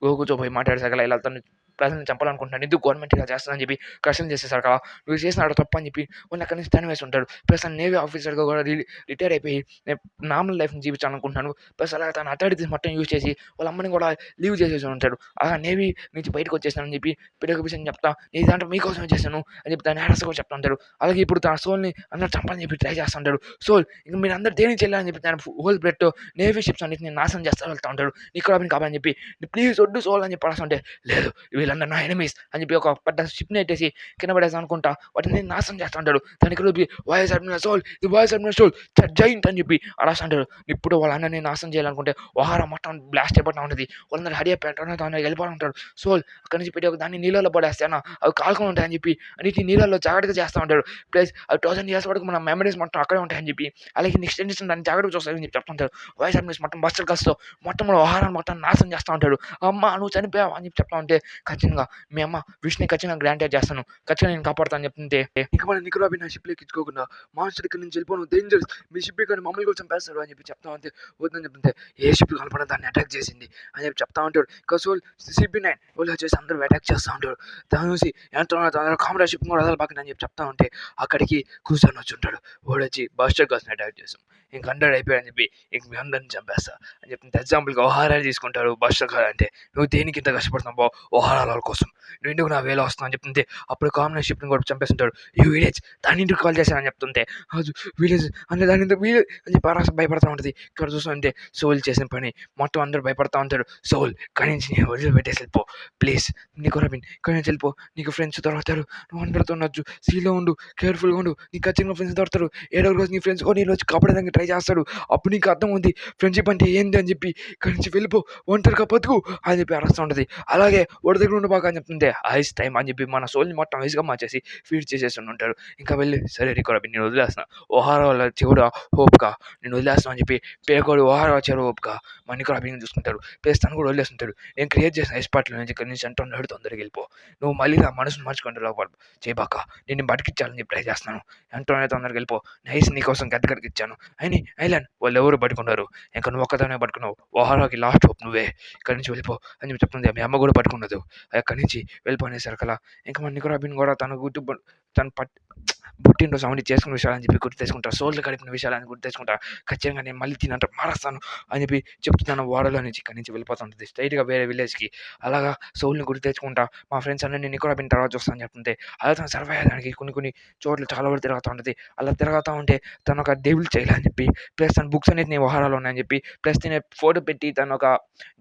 గోకుతో పోయి మాట్లాడేసాక ఇలా తను ప్రజలను చంపాలనుకుంటున్నాను ఎందుకు గవర్నమెంట్ ఇలా చేస్తుందని చెప్పి క్వశ్చన్ చేసేసారు కదా నువ్వు చేసినాడు తప్ప అని చెప్పి వాళ్ళు అక్కడి నుంచి తను వేసి ఉంటాడు. ప్లస్ తను నేవీ ఆఫీసర్గా కూడా రిటైర్ అయిపోయి నేను నార్మల్ లైఫ్ని జీవించాలనుకుంటున్నాను. ప్లస్ అలా తన అథారిటీస్ మొత్తం యూజ్ చేసి వాళ్ళ అమ్మని కూడా లీవ్ చేసేసి ఉంటాడు. అలా నేవీ నుంచి బయటకు వచ్చేసానని చెప్పి పిడక విషయం చెప్తా నేను దాంట్లో మీకోసమే చేశాను అని చెప్పి దాని యాడ్స్ కూడా చెప్తా ఉంటాడు. అలాగే ఇప్పుడు తన సోల్ని అందరూ చంపాలని చెప్పి ట్రై చేస్తూ ఉంటాడు. సోల్ ఇంక మీరు అందరూ దేనికి చెల్లాలని చెప్పి తన హోల్ బ్లడ్ నేవీ షిప్స్ అన్నిటిని నాశనం చేస్తూ వెళ్తూ ఉంటాడు. నీకు రాబిన్ కావాలని చెప్పి ప్లీజ్ వడ్డు సోల్ అని చెప్పి అంటే లేదు వీళ్ళందరూ నా ఎనిమీస్ అని చెప్పి ఒక పెద్ద షిప్ని పెట్టేసి కింద పడేసి అనుకుంటా వాటిని నాశనం చేస్తూ ఉంటాడు. దానికి రూపి వాయిస్ అడ్మిరల్ సోల్ ఇది వాయిస్ అడ్మిరల్ సోల్ జైంట్ అని చెప్పి అరాస్ అంటాడు. ఇప్పుడు వాళ్ళ అన్నని నాశనం చేయాలనుకుంటే ఓహారా మొత్తం బ్లాస్ట్ అయిపోతూ ఉంటుంది. వాళ్ళందరూ హడి అయిపోయి దాన్ని వెళ్ళిపోతూ ఉంటాడు. సోల్ అక్కడి నుంచి పెట్టి ఒక దాన్ని నీళ్ళలో పడేస్తాను అవి కాల్కొని ఉంటాయని చెప్పి అన్నిటి నీళ్ళలో జాగ్రత్తగా చేస్తూ ఉంటాడు. ప్లస్ అవి 1000 years వరకు మన మెమరీస్ మొత్తం అక్కడే ఉంటాయని చెప్పి అలాగే నెక్స్ట్ జనరేషన్ దాన్ని జాగ్రత్తగా చూస్తారని చెప్పి చెప్తుంటాడు. వాయిస్ అడ్మిరల్స్ మొత్తం బస్టర్ కస్తో మొత్తం ఓహారాన్ని మొత్తం నాశనం చేస్తూ ఉంటాడు. అమ్మ నువ్వు చనిపోయావు అని చెప్పి చెప్తా ఉంటే ఖచ్చితంగా మీ అమ్మ విష్ని ఖచ్చితంగా గ్రాంటెడ్ చేస్తాను ఖచ్చితంగా నేను కాపాడుతాను చెప్తుంటే ఇక మన నిక్ రాబిన్ నా షిప్లో ఎక్కించుకోకుండా మాన్స్టర్ ఇక్కడ నుంచి వెళ్ళిపోను డేంజర్స్ మీ షిప్ కానీ మమ్మల్ని కూడా చంపేస్తాడు అని చెప్పి చెప్తా ఉంటే వద్దని చెప్తుంటే ఏ షిప్ కనపడ దాన్ని అటాక్ చేసింది అని చెప్పి చెప్తా ఉంటాడు. కసోల్ CP9 వాళ్ళు వచ్చేసి అందరూ అటాక్ చేస్తూ ఉంటాడు. దాని చూసి ఎంతో కామరా షిప్ కూడా వదలబాకండి అని చెప్పి చెప్తా ఉంటే అక్కడికి క్రూజర్ వచ్చి ఉంటాడు. వాడు వచ్చి బస్టర్ గర్ల్స్ని అటాక్ చేస్తాం ఇంక 100 అయిపోయాడని చెప్పి ఇంక మీ అందరిని చంపేస్తా అని చెప్తుంటే ఎగ్జాంపుల్గా ఓహారాలు తీసుకుంటాడు. బస్టర్ గర్ల్ అంటే నువ్వు దేనికి ఇంత కష్టపడుతున్నావు ఓహారాల కోసం నువ్వు ఎందుకు నా వేలో వస్తావు అని చెప్తుంటే అప్పుడు కామన్ షిప్ని కూడా చంపేస్తుంటాడు. ఈ విలేజ్ దాని ఇంటికి కాల్ చేశానని చెప్తుంటే అది విలేజ్ అంటే దాని ఇంత వీలేజ్ అని చెప్పి అరాస భయపడుతూ ఉంటుంది. ఇక్కడ చూస్తుంటే సోల్ చేసిన పని మొత్తం అందరూ భయపడతా ఉంటారు. సోల్ ఇక్కడి నుంచి నేను వదిలిపెట్టేసి వెళ్ళిపో ప్లీజ్ నీకు రాబిన్ ఇక్కడి నుంచి వెళ్ళిపో నీకు ఫ్రెండ్స్ దొరుకుతారు నువ్వు అందరితో ఉండొచ్చు సీలో ఉండు కేర్ఫుల్గా ఉండు నీకు ఖచ్చితంగా ఫ్రెండ్స్ దొరుకుతారు. ఏడో రోజు నీ ఫ్రెండ్స్ కూడా నేను వచ్చి కాపాడడానికి ట్రై చేస్తాడు. అప్పుడు నీకు అర్థం ఉంది ఫ్రెండ్షిప్ అంటే ఏంటి అని చెప్పి ఇక్కడి నుంచి వెళ్ళిపో ఒంటరిగా బతుకు అని చెప్పి అరుస్తూ ఉంటుంది. అలాగే వాడి దగ్గర దగ్గర ఉండిపోక అని చెప్తుంటే ఐస్ టైమ్ అని చెప్పి మన సోల్‌ని మొత్తం ఐస్‌గా మార్చేసి ఫీడ్ చేసేస్తుంటారు. ఇంకా వెళ్ళి సరే రికవర్ అయిపోయి నేను వదిలేస్తున్నా. ఓహారా వాళ్ళ చివర హోప్‌గా నేను వదిలేస్తున్నా అని చెప్పి పేకోడు ఓహారా చివర హోప్‌గా మన నికో రాబిన్‌ని చూసుకుంటారు. ప్లస్ తను కూడా వదిలేస్తుంటాడు. నేను క్రియేట్ చేసిన ఐస్ పార్ట్‌లో నుంచి ఇక్కడి నుంచి అంటున్నాడు తొందరగా వెళ్ళిపో. నువ్వు మళ్ళీ నా మనసుని మార్చుకుంటే లోపల చేయబాక. నిన్ను బతికించాలని చెప్పి ట్రై చేస్తున్నాను. అంటూనే తొందరగా వెళ్ళిపో. నైస్ నీకోసం గద్దెకడికిచ్చాను. వాళ్ళెవరు పట్టుకున్నారు. ఇంక నువ్వు ఒక్కదానివే పట్టుకున్నావు. ఓహారాకి లాస్ట్ హోప్ నువ్వే. ఇక్కడి నుంచి వెళ్ళిపో అని చెప్పి చెప్తుంది. మీ అమ్మ కూడా పట్టుకున్నదు. అక్కడి నుంచి వెళ్ళిపో అనేసరికల్లా ఇంక మన నికో రాబిన్ కూడా తను పుట్టినరోజు అవన్నీ చేసుకున్న విషయాలని చెప్పి గుర్తు తెచ్చుకుంటా. సోల్‌ని గడిపిన విషయాలని గుర్తు తెచ్చుకుంటా. ఖచ్చితంగా నేను మళ్ళీ దీన్ని మారుస్తాను అని చెప్పి చెప్తున్నాను. ఓడలో నుంచి ఇక్కడి నుంచి వెళ్ళిపోతుంటది. స్ట్రెయిట్‌గా వేరే విలేజ్‌కి. అలాగా సోల్‌ని గుర్తు తెచ్చుకుంటా. మా ఫ్రెండ్స్ అందరిని నికో రాబిన్ తర్వాత చూస్తా అని చెప్తుంటే అలా తను సర్వైవ్ అయ్యేదానికి కొన్ని చోట్ల చాలా వరకు తిరుగుతా ఉంటది. అలా తిరుగుతా ఉంటే తను ఒక డెవిల్ చైల్డ్ అని చెప్పి ప్లస్ తన బుక్స్ అన్నిటిని ఓహారాలో ఉన్నాయని చెప్పి ప్లస్ తినే ఫోటో పెట్టి తను ఒక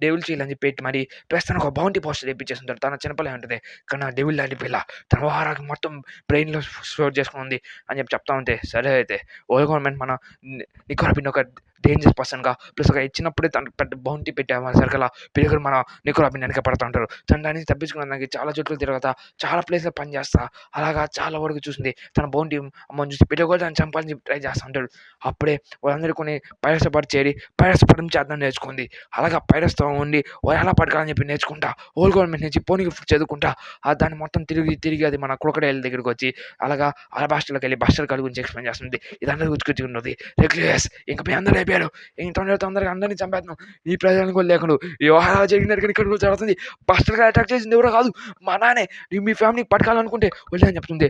డెవిల్ చైల్డ్ అని చెప్పి పెట్టి మరి ప్లస్ తను ఒక బౌంటీ పోస్టర్ తెప్పించేస్తుంటాడు. తన చిన్నపిల్ల ఉంటది. కానీ ఆ డెవిల్ లాంటి పిల్ల తన ఓహారాకి మొత్తం బ్రెయిన్‌లో స్టోర్ చేసుకొని ఉంది అని చెప్పి చెప్తా ఉంటే సరే అయితే వరల్డ్ గవర్నమెంట్ మన నికో రాబిన్ ఒక డేంజర్ పర్సన్‌గా ప్లస్ ఒక చిన్నప్పుడే తనకు పెద్ద బౌంటీ పెట్టాము సరికల్లా పిల్లలు మన నికో రాబిన్ వెనక పడతా ఉంటారు. తను దాని నుంచి తప్పించుకునేదానికి చాలా చోట్ల తిరుగుతా చాలా ప్లేస్‌లో పని చేస్తా అలాగా చాలా వరకు చూసింది. తన బౌంటీ అమ్మని చూసి పిల్ల కూడా దాన్ని చంపాలని చెప్పి ట్రై చేస్తా ఉంటాడు. అప్పుడే వాళ్ళందరూ కొన్ని పైరట్స్‌తో పాటు చేరి పైరట్స్ పడడం చేద్దాం నేర్చుకుంది. అలాగా పైరట్స్‌తో ఉండి వాళ్ళు ఎలా పడకాలని చెప్పి నేర్చుకుంటా వరల్డ్ గవర్నమెంట్ నుంచి పోనీకి చదువుకుంటా దాన్ని మొత్తం తిరిగి అది మన క్రొకడైల్ దగ్గరికి వచ్చి అలాగా అలబాస్టర్‌లోకి వెళ్ళి బస్టర్ గాడి గురించి ఎక్స్‌ప్లెయిన్ చేస్తుంది. ఇదందరూ గుర్తుకొచ్చుకున్నది. రెగ్యులస్ ఇంక మీ అందరూ అయిపోయారు. ఇంక తొందరగా అందరిని చంపేద్దాం. ఈ ప్రజలను కూడా లేకుండా ఈ వ్యవహారాలు జరిగినట్టు ఇక్కడ కూడా జరుగుతుంది. బస్టర్ గాడు అటాక్ చేసింది ఎవరో కాదు మా నాన్నే. మీ ఫ్యామిలీకి పట్టుకోవాలనుకుంటే వదిలే అని చెప్తుంది.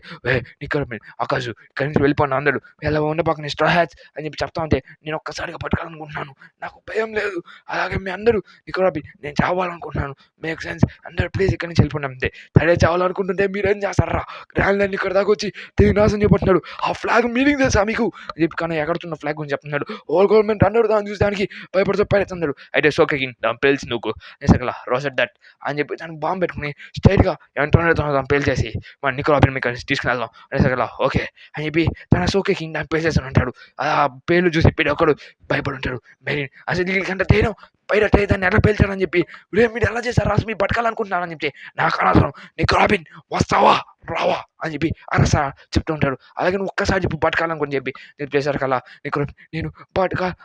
నికో రాబిన్ ఆకాష్ ఇక్కడి నుంచి వెళ్ళిపోండి అందరూ. ఎలా ఉండబాకండి స్ట్రా హ్యాట్స్ అని చెప్పి చెప్తా ఉంటే నేను ఒక్కసారిగా పట్టుకోవాలనుకుంటున్నాను. నాకు భయం లేదు. అలాగే మీ అందరూ నికో రాబిన్ నేను చావాలనుకుంటున్నాను. మేక్ సెన్స్ అందరూ ప్లీజ్ ఇక్కడి నుంచి వెళ్ళిపోండి అంతే. తనే చావాలనుకుంటుంటే మీరేం చేస్తారా? గ్రాండ్‌లైన్ ఇక్కడ దాకా వచ్చి తిరిగి నాశనం చేయబోతున్నాడు. ఆ ఫ్లాగ్ మీనింగ్ తెలుసా మీకు? అని చెప్పి కానీ ఎగరుతున్న ఫ్లాగ్ గురించి చెప్తున్నాడు. వరల్డ్ గవర్నమెంట్ అందరూ దాన్ని చూసి దానికి భయపడుతూ పైరెత్తున్నాడు. అయితే సోకే కింగ్ దాన్ని పేల్చి నువ్వు నిజంగా రోసెట్ దట్ అని చెప్పి దానికి బాంబు పెట్టుకుని స్ట్రెయిట్‌గా దాన్ని పేల్చేసి మన నికో రాబిన్ మీకు తీసుకుని అనేసరికల్లా ఓకే అని చెప్పి తన సోకే కింగ్ దాన్ని పేల్చేస్తాను అంటాడు. ఆ పేర్లు చూసి ప్రతి ఒక్కడు భయపడి ఉంటాడు. మెయిన్ అసలు వీళ్ళకంటే ధైర్యం పైరట్ దాన్ని ఎలా పేల్చాడని చెప్పి మీరు ఎలా చేశారు అసలు మీరు పట్టుకోవాలనుకుంటున్నారని చెప్తే నాకు అనవసరం నికో రాబిన్ వస్తావా రావా అని చెప్పి అరసా చెప్తూ ఉంటాడు. అలాగే నువ్వు ఒక్కసారి చెప్పి పట్టుకోవాలనుకుని చెప్పి చెప్పేసరికల్లా నికో నేను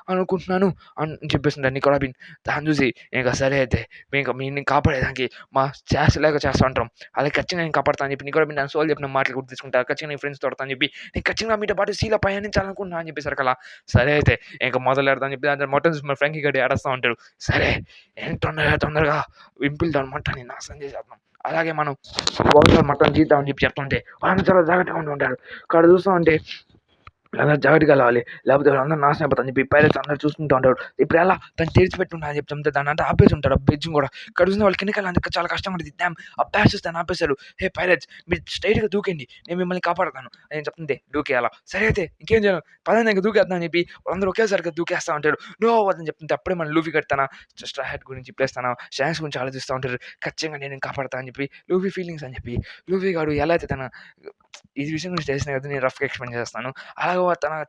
అనుకుంటున్నాను అని చెప్పేస్తుంటాడు నికో రాబిన్. దాన్ని చూసి ఇంకా సరే అయితే ఇంకా మీని కాపాడేదానికి మా చేస్తలేక చేస్తూ ఉంటాం. అలాగే ఖచ్చితంగా నేను కాపాడుతాను అని చెప్పి నికో రాబిన్ దాని సోల్ చెప్పిన మాటలు గుర్తు తీసుకుంటారు. ఖచ్చితంగా నీ ఫ్రెండ్స్ తోడతా అని చెప్పి నేను ఖచ్చితంగా మీతో పాటు సీలో పయనించాలనుకుంటున్నా అని చెప్పేసరికల్లా సరే అయితే ఇంకా మొదలు పెడతా అని చెప్పి దాంట్లో మొత్తం చూసి మన ఫ్రాంకీ గడ్డి ఏడుస్తూ ఉంటాడు. సరే తొందరగా వింపుల్ దాని మంటని నాశనం చేసేద్దాం. అలాగే మనం ఒకసారి మొత్తం జీద్దామని చెప్పి చెప్తుంటే వాళ్ళందరూ చాలా జాగ్రత్తగా ఉంటుంటారు. అక్కడ చూస్తూ ఉంటే అందరూ జాగ్రత్తగా వెళ్ళాలి. లేకపోతే వాళ్ళందరూ నాశనం అయిపోతారని చెప్పి పైరట్స్ అందరూ చూసుకుంటూ ఉంటారు. ఇప్పుడు ఎలా తను తెరిచిపెట్టున్నా అని చెప్తుంటే దాన్ని అంతా ఆపేసి ఉంటాడు. ఆ బ్రిడ్జ్‌ని కూడా. ఇక్కడ చూసిన వాళ్ళు కిందకి వెళ్ళడానికి చాలా కష్టంగా ఉంటుంది. డామ్ ఆ ప్యాచెస్ దాన్ని ఆపేశారు. హే పైరట్స్ మీరు స్ట్రెయిట్‌గా దూకండి. నేను మిమ్మల్ని కాపాడతాను అని చెప్తుంటే దూకేయాలా. సరే అయితే ఇంకేం చేయాలి పదండి ఇంక దూకేద్దాం అని చెప్పి వాళ్ళందరూ ఒకేసారిగా దూకేస్తా ఉంటారు. నో అని చెప్తుంటే అప్పుడే మన లూఫీ గాడు తన స్ట్రా హ్యాట్ గురించి ప్లస్ తన షాంక్స్ గురించి ఆలోచిస్తూ ఉంటారు. ఖచ్చితంగా నేను కాపాడతా అని చెప్పి లూఫీ ఫీలింగ్స్ అని చెప్పి లూఫీ గాడు ఎలా అయితే తన ఈ విషయం గురించి తెలిసిన కదా నేను రఫ్‌గా ఎక్స్‌ప్లెయిన్ చేస్తాను. అలాగే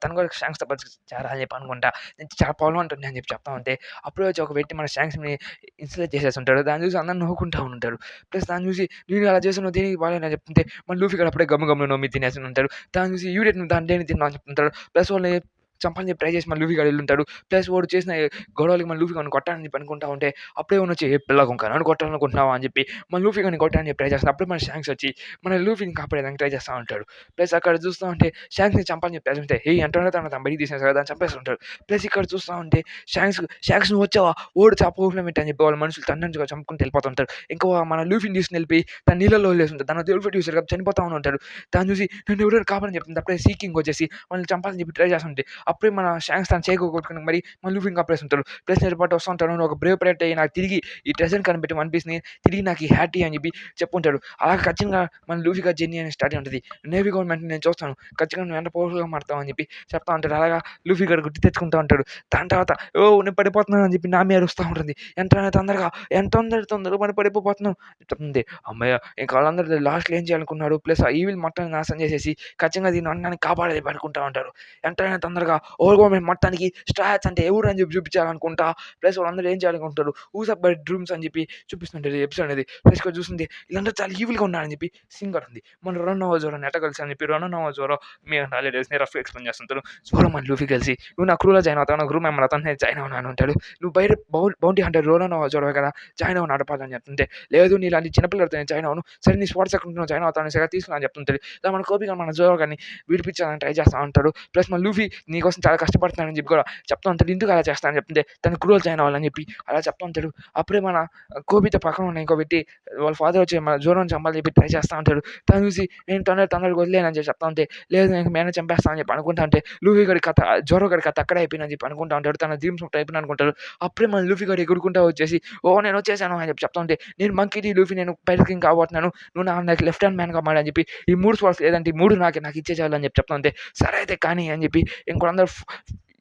తను కూడా షాంక్స్‌తో చేరాలి అని చెప్పి అనుకుంటా. నేను చాలా బలవంతుడిని అని చెప్పి చెప్తా ఉంటే అప్పుడే వచ్చి ఒక వ్యక్తి మన షాంక్స్‌ని ఇన్సల్ట్ చేసేసి ఉంటాడు. దాన్ని చూసి అందరూ నవ్వుకుంటా ఉంటారు. ప్లస్ దాన్ని చూసి నేను అలా చేస్తున్నావు దేనికి బాలేదని చెప్తుంటే మన లూఫీ గాడు అప్పుడే గమ్మున నమ్మి తినేసి ఉంటాడు. దాన్ని చూసి యూడెట్ నువ్వు దాన్ని దేనికి తిన్నావు అని చెప్తుంటాడు. ప్లస్ వాళ్ళని చంపాలని చెప్పి ట్రై చేసి మన లూఫీ గాడు ఎళ్ళుంటాడు. ప్లస్ వాడు చేసిన గొడవలకి మన లూఫీ గాడిని కొట్టాలని చెప్పి అనుకుంటా ఉంటే అప్పుడే వాడు వచ్చి ఏ పిల్ల కుక్క నన్ను కొట్టాలనుకుంటున్నావా అని చెప్పి మన లూఫీ గాడిని కొట్టాలని చెప్పి ట్రై చేస్తాడు. అప్పుడే మన షాంక్స్ వచ్చి మన లూఫీని కాపాడేదానికి ట్రై చేస్తా ఉంటాడు. ప్లస్ అక్కడ చూస్తా ఉంటే షాంక్స్‌ని చంపాలని చెప్పి ఉంటే అంటూనే తన బయటికి తీసేసాడు కదా! దాన్ని చంపేస్తుంటాడు. ప్లస్ ఇక్కడ చూస్తా ఉంటే షాంక్స్ నువ్వు వచ్చావా? ఓడు చాప ఊపినట్టు అని చెప్పి వాళ్ళ మనుషులు తన్నంచుగా చంపుకుంటూ వెళ్ళిపోతుంటారు. ఇంకా మన లూఫీని తీసుకొని వెళ్ళిపోయి తన నీళ్ళలో వదిలేస్తుంటాడు. తన దేవుడు చూసారు కదా చనిపోతా ఉంటాడు. దాన్ని చూసి నన్ను ఎవరైనా కాపాడని చెప్తుంది. అప్పుడే సీకింగ్ వచ్చేసి వాళ్ళని చంపాలని చెప్పి ట్రై చేస్తుంటే అప్పుడే మన షాంక్స్ తన చేయి కొట్టుకుని మరి మన లూఫీని కప్పేస్తుంటాడు. ప్లస్ నేను పాటు వస్తూ ఉంటాను. నువ్వు ఒక బ్రేవ్ పైరట్ అయ్యి నాకు తిరిగి ఈ ట్రెజర్‌ని కనిపెట్టి వన్ పీస్‌ని తిరిగి నాకు ఈ హ్యాటీ అని చెప్పి చెప్పుంటాడు. అలా ఖచ్చితంగా మన లూఫీగా జర్నీ అనేది స్టార్ట్ అయి ఉంటది. నేవీ గవర్నమెంట్ నేను చూస్తాను. ఖచ్చితంగా నువ్వు ఎంత పవర్‌ఫుల్‌గా మారుతావు అని చెప్పి చెప్తా ఉంటాడు. అలాగా లూఫీ గాడు గుర్తు తెచ్చుకుంటూ ఉంటాడు. దాని తర్వాత నేను పడిపోతున్నాను అని చెప్పి నా మీద అరుస్తా ఉంటుంది. ఎంత తొందరగా మనం పడిపోతున్నాం చెప్తుంది. హమ్మయ్య! ఇంక వాళ్ళందరూ లాస్ట్‌లో ఏం చేయాలనుకున్నాడు. ప్లస్ ఆ ఈవిల్ మొత్తాన్ని నాశనం చేసేసి ఖచ్చితంగా దీన్ని అన్నాన్ని కాపాడాలి అనుకుంటా ఉంటారు. ఎంతైనా తొందరగా ఓవర్ గవర్నమెంట్ మొత్తానికి స్ట్రాట్స్ అంటే ఎవరు అని చెప్పి చూపించాలనుకుంటా. ప్లస్ వాళ్ళందరూ ఏం చేయాలనుకుంటారు, ఊసప్ బై డ్రీమ్స్ అని చెప్పి చూపిస్తుంటారు ఎపిసోడ్ అనేది. ప్లస్ ఇక్కడ చూస్తుంటే వీళ్ళందరూ చాలా ఈవిల్గా ఉన్నారని చెప్పి సింగర్ ఉంది. మన రన్నోవా జోరో నెట కలిసి అని చెప్పి రన్నోవా జోరో మీ హాలిడేస్ని రఫ్ ఎక్స్ప్లెయిన్ చేస్తుంటారు. జోరో మన లూఫీ కలిసి నువ్వు నా క్రూలో జాయిన్ అవుతావు, నా క్రూ మెంబర్ అవుతాను, నేను జాయిన్ అవునాను అంటాడు. నువ్వు బయట బౌంటీ హంటర్ రన్నోవా జోరో కదా, జాయిన్ అవ్వ నడపాలని చెప్తుంటే, లేదు నీ ఇలాంటి చిన్నపిల్లలతో నేను జాయిన్ అవును, సరే నీ స్పోర్ట్స్ అకౌంట్ జాయిన్ అవుతాను సరే తీసుకుని అని చెప్తుంటాడు. మన కోపి మన జోరో కానీ విడిపించాలని ట్రై చేస్తూ ఉంటాడు. ప్లస్ మన లూఫీ నీకోసం చాలా కష్టపడుతున్నానని చెప్పి కూడా చెప్తా ఉంటాడు. ఎందుకు అలా చేస్తానని చెప్తుంటే తను క్రూలో జాయిన్ అవ్వాలని చెప్పి అలా చెప్తా ఉంటాడు. అప్పుడే మన కోబితో పక్కన ఉన్న ఇంకో వ్యక్తి వాళ్ళ ఫాదర్ వచ్చి మన జోరోని చంపాలని చెప్పి ట్రై చేస్తూ ఉంటాడు. తను చూసి నేను తొందరగా వదిలేనని చెప్పి చెప్తా ఉంటే, లేదు నేను మేనే చంపేస్తాను అని చెప్పి అనుకుంటా అంటే లూఫీ గడి కథ జోరో గడి కథ అక్కడే అయిపోయిందని చెప్పి అనుకుంటా ఉంటాడు. తన డ్రీమ్స్ అయిపోయిన అనుకుంటాడు. అప్పుడే మన లూఫీ గడి ఎగురుకుంటా వచ్చేసి నేను వచ్చేసాను అని చెప్పి చెప్తా ఉంటే, నేను మంకీని లూఫీ నేను పైలట్ కింగ్ కాబోతున్నాను, నువ్వు నాకు లెఫ్ట్ హ్యాండ్ మ్యాన్గా మాడని చెప్పి ఈ 3 స్పాట్స్ లేదంటే ఈ 3 నాకు ఇచ్చేసేయాలని చెప్పి చెప్తా ఉంటే, సరే అయితే కానీ అని చెప్పి ఇంకొందరు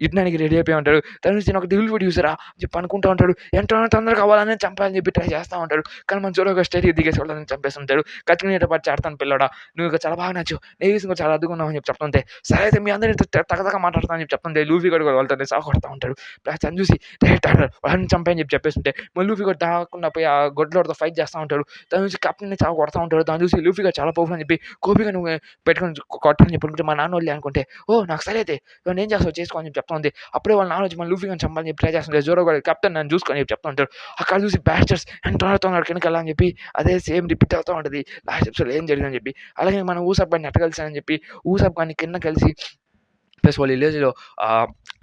యుద్ధానికి రెడీ అయిపోయి ఉంటాడు. తను నేను ఒక డెవిల్ ఫుడ్ యూజరా చెప్పి అనుకుంటూ ఉంటాడు. ఎంతో తొందరగా కావాలని చంపాలని చెప్పి ట్రై చేస్తూ ఉంటాడు. కానీ మన జోరో స్టేట్కి దిగేసి వాళ్ళని చంపేస్తుంటాడు. కత్తినీట పాటు చేడతాను పిల్లడా, నువ్వు ఇక చాలా బాగా నచ్చు, నేవీస్ కూడా చాలా అద్దుకున్నావు అని చెప్పి చెప్తుంటే, సరే అయితే మీ అందరితో తగదగా మాట్లాడతాను అని చెప్పి చెప్తుంటే లూఫీ కూడా వాళ్ళతో సాగొడతా ఉంటాడు. తను చూసి డైరెక్ట్ ఆర్డర్ వాళ్ళని చంపాయని చెప్పి చెప్పేస్తుంటే మన లూఫీ కూడా దాకుండా పోయి ఆ గొడ్లతో ఫైట్ చేస్తూ ఉంటాడు. తను చూసి కెప్టెన్ని చాలా కొడతా ఉంటాడు. తను చూసి లూఫీగా చాలా పవర్ఫుల్ అని చెప్పి కోపిగా నువ్వు పెట్టుకొని కొట్టని చెప్పి అనుకుంటే మా నాన్న వాళ్ళే అనుకుంటే, నాకు సరే అయితే నేను చేస్తావు చేసుకో అని చెప్పి చెప్తా ఉంది. అప్పుడే వాళ్ళ నాన్న వచ్చి మన లూఫీ కానీ చంపాలని చెప్పి ట్రై చేస్తుంటే జోరో కూడా కెప్టెన్ నన్ను చూసుకొని చెప్పి చెప్తా ఉంటాడు. అక్కడ చూసి బ్యాస్టర్స్ అండ్ తొందరగా కిందకెళ్ళని చెప్పి అదే సేమ్ రిపీట్ అవుతూ ఉంటుంది లాస్ట్ ఎపిసోడ్లో ఏం జరిగిందని చెప్పి. అలాగే మన ఊసప్ గారిని ఎట్ట కలిసానని చెప్పి ఊసప్ గారిని కింద కలిసి ప్లస్ వాళ్ళ విలేజ్లో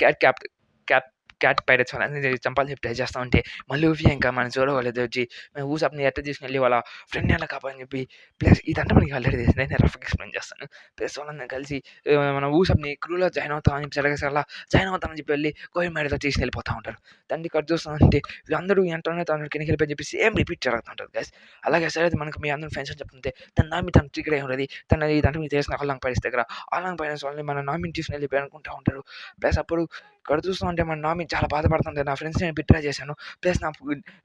cat cap cap cat pirates వాళ్ళని చంపాలని చెప్పి ట్రై చేస్తూ ఉంటే మళ్ళీ లూఫీ ఇంకా మన జోరో వాళ్ళది వచ్చి ఊసప్ని ఎట్ట తీసుకెళ్ళి వాళ్ళ ఫ్రెండ్ ఎలా కాపాలని చెప్పి ప్లస్ ఇదంతా మనకి ఆల్రెడీ తెలిసిందే, నేను రఫ్గా ఎక్స్ప్లెయిన్ చేస్తాను. ప్లస్ వాళ్ళని కలిసి మన ఊసప్ని క్రూలో జాయిన్ అవుతామని చెప్పి సరగసలా జాయిన్ అవుతామని చెప్పి వెళ్ళి కోహిమాడితో తీసుకెళ్ళిపోతూ ఉంటారు. తండ్రి కట్ చూస్తామంటే వీళ్ళందరూ ఎంతనే తను కిందకి వెళ్ళిపోయి చెప్పి సేమ్ రిపీట్ జరుగుతుంటారు గైస్. అలాగే సరే మనకు మీ అందరూ ఫ్రెండ్స్ అని చెప్తుంటే తన నామి తను ట్రిగర్ అయి ఉన్నది. తన ఇదంతా మీకు తెలిసిన ఆలాంగ్ పైరస్ దగ్గర ఆలాంగ్ పైరస్ వాళ్ళని మన నామిని తీసుకుని వెళ్ళిపోయి అనుకుంటూ ఉంటారు. ప్లస్ అప్పుడు ఇక్కడ చూస్తూ ఉంటే మన నామి చాలా బాధపడుతుంటే నా ఫ్రెండ్స్ నేను బిట్రా చేశాను, ప్లస్ నా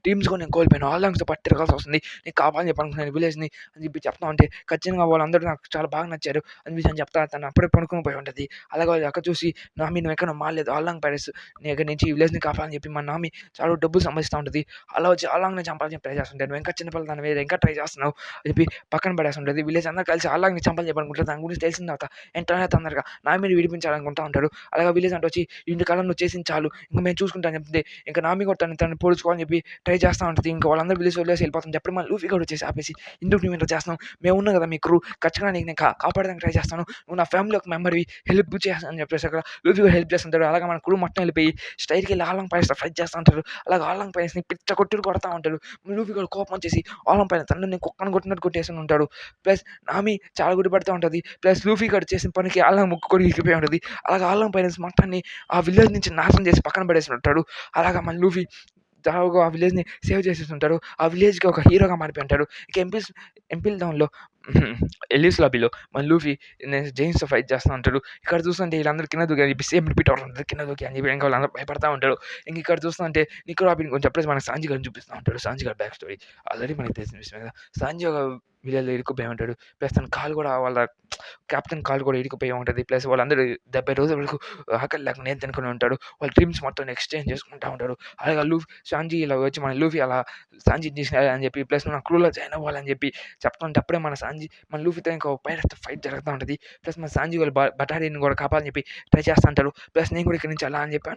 టీమ్స్ కూడా నేను కోల్పోయాను, ఆలాంగ్స్తో పాటు తిరగాల్సి వస్తుంది, నీకు కావాలని చెప్పి అనుకున్నాను విలేజ్ని అని చెప్పి చెప్తా ఉంటే ఖచ్చితంగా వాళ్ళందరూ నాకు చాలా బాగా నచ్చారు అని విషయం చెప్తా తను అప్పుడే పడుకుని పోయి ఉంటుంది. అలాగే వాళ్ళు అక్కడ చూసి నామి నువ్వు ఎక్కడ మారలేదు, ఆలాంగ్ పైరస్ నీ దగ్గర నుంచి ఈ విలేజ్ని కాపాలని చెప్పి మన నామి చాలా డబ్బులు సంపాదిస్తూ ఉంటుంది. అలా వచ్చి ఆలాంగ్ని చంపాలని చెప్పి ట్రై చేస్తుంటాను. నువ్వు ఇంకా చిన్నపిల్ల దాని మీద ఇంకా ట్రై చేస్తున్నావు అని చెప్పి పక్కన పడేస్తుంటుంది. విలేజ్ అందరూ కలిసి ఆలాంగ్ని చంపాలని చెప్పి అనుకుంటారు. దాని గురించి తెలిసిన తర్వాత ఎంటనే తొందరగా నామిని విడిపించాలనుకుంటా ఉంటాడు. అలాగే విలేజ్ అంటే వచ్చి ఇంటికాలం నువ్వు చేసింది చాలు, ఇంకా మేము చూసుకుంటాను చెప్తే ఇంకా నామి కూడా తను పోల్చుకోవాలని చెప్పి ట్రై చేస్తూ ఉంటుంది. ఇంకా వాళ్ళందరూ విలేజ్ వదిలేసి వెళ్ళిపోతుంది. ఎప్పుడు మళ్ళీ లూఫీ కూడా వచ్చేసి ఆపేసి ఎందుకు నువ్వు ఇంత చేస్తున్నావు, మేము ఉన్నాం కదా మీ క్రూ, ఖచ్చితంగా నీకు నేను కాపాడడానికి ట్రై చేస్తాను, నువ్వు నా ఫ్యామిలీ ఒక మెంబర్వి, హెల్ప్ చేస్తాను అని చెప్పేసి అక్కడ లూఫీ కూడా హెల్ప్ చేస్తుంటాడు. అలాగే మన క్రూ మొత్తం వెళ్ళిపోయి స్ట్రైట్కి వెళ్ళి ఆలాంగ్ పైరస్ ఫైట్ చేస్తూ ఉంటారు. అలాగే ఆలాంగ్ పైరస్ని పిచ్చ కొట్టుడు కొడతా ఉంటాడు. లూఫీ కూడా కోపం వచ్చేసి ఆలాంగ్ పైన తను నేను కుక్కను కొట్టినట్టు కొట్టేసి ఉంటాడు. ప్లస్ నామి చాలా గుడిపడుతూ ఉంటుంది. ప్లస్ లూఫీ కూడా చేసిన పనికి ఆలాంగ్ ముక్కు కూడా ఇరికిపోయి ఉంటుంది. అలాగే ఆలాంగ్ పైరస్ మొత్తాన్ని ఆ విలేజ్ నుంచి నాశనం చేసి పక్కన పడేసి ఉంటాడు. అలాగా మన లూఫీ దాదాపుగా ఆ విలేజ్ని సేవ్ చేసేస్తుంటాడు. ఆ విలేజ్కి ఒక హీరోగా మారిపోయి ఉంటాడు. ఇక ఎంపీల్ డౌన్లో ఎల్లీస్ లాబీలో మన లూఫీ జైన్స్తో ఫైట్ చేస్తూ ఉంటాడు. ఇక్కడ చూస్తుంటే వీళ్ళందరూ కింద దూకి చెప్పి సేమ్ రిపీట్ అవుతుంది, కింద దూకి అని చెప్పి ఇంకా వాళ్ళందరూ భయపడతా ఉంటాడు. ఇంక ఇక్కడ చూస్తుంటే నిక్ రాబిన్ కొంచెం చెప్పేసి మనకి సాంజీ గారిని చూపిస్తూ ఉంటాడు. సాంజీ గారి బ్యాక్ స్టోరీ ఆల్రెడీ మనకి తెలిసిన విషయం కదా. సాంజీ ఒక విలేజ్లో ఇరుక్కుపోయి ఉంటాడు. ప్లస్ తన కాలు కూడా వాళ్ళ కెప్టెన్ కాలు కూడా ఇరుక్కుపోయి ఉంటుంది. ప్లస్ వాళ్ళందరూ 70 రోజుల వరకు ఆకలి లేకుండా ఏం తినుకుని ఉంటాడు. వాళ్ళ డ్రీమ్స్ మొత్తం ఎక్స్చేంజ్ చేసుకుంటూ ఉంటాడు. అలాగే సాంజీ ఇలా వచ్చి మన లూఫీ అలా సాంజీ తీసుకుని అని చెప్పి ప్లస్ మన క్రూలో జాయిన్ అవ్వాలని చెప్పి చెప్తుంటే అప్పుడే మన లూఫీతో ఇంకో పైరట్తో ఫైట్ జరుగుతూ ఉంటుంది. ప్లస్ మన సాంజీ వాళ్ళు బటారీని కూడా కాపాలని చెప్పి ట్రై చేస్తూ ఉంటారు. ప్లస్ నేను కూడా ఇక్కడి నుంచి అలా అని చెప్పి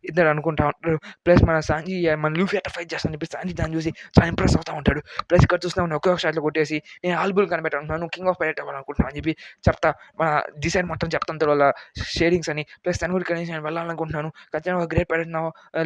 ఇద్దరు అనుకుంటా ఉంటారు. ప్లస్ మన లూఫీ అట్లా ఫైట్ చేస్తాను చెప్పి సాంజీ దాన్ని చూసి చాలా ఇంప్రెస్ అవుతూ ఉంటాడు. ప్లస్ ఇక్కడ చూస్తున్నాను ఒకే ఒక షాట్లో కొట్టేసి నేను ఆల్బుల్ కనిపెట్టాను, కింగ్ ఆఫ్ పైరట్ అవ్వాలనుకుంటున్నాను అని చెప్పి చెప్తా మన డిసైడ్ మొత్తం చెప్తాను వాళ్ళ షేరింగ్స్ అని. ప్లస్ తను కూడా ఇక్కడి నుంచి నేను వెళ్ళాలనుకుంటున్నాను, ఖచ్చితంగా ఒక గ్రేట్ పైరట్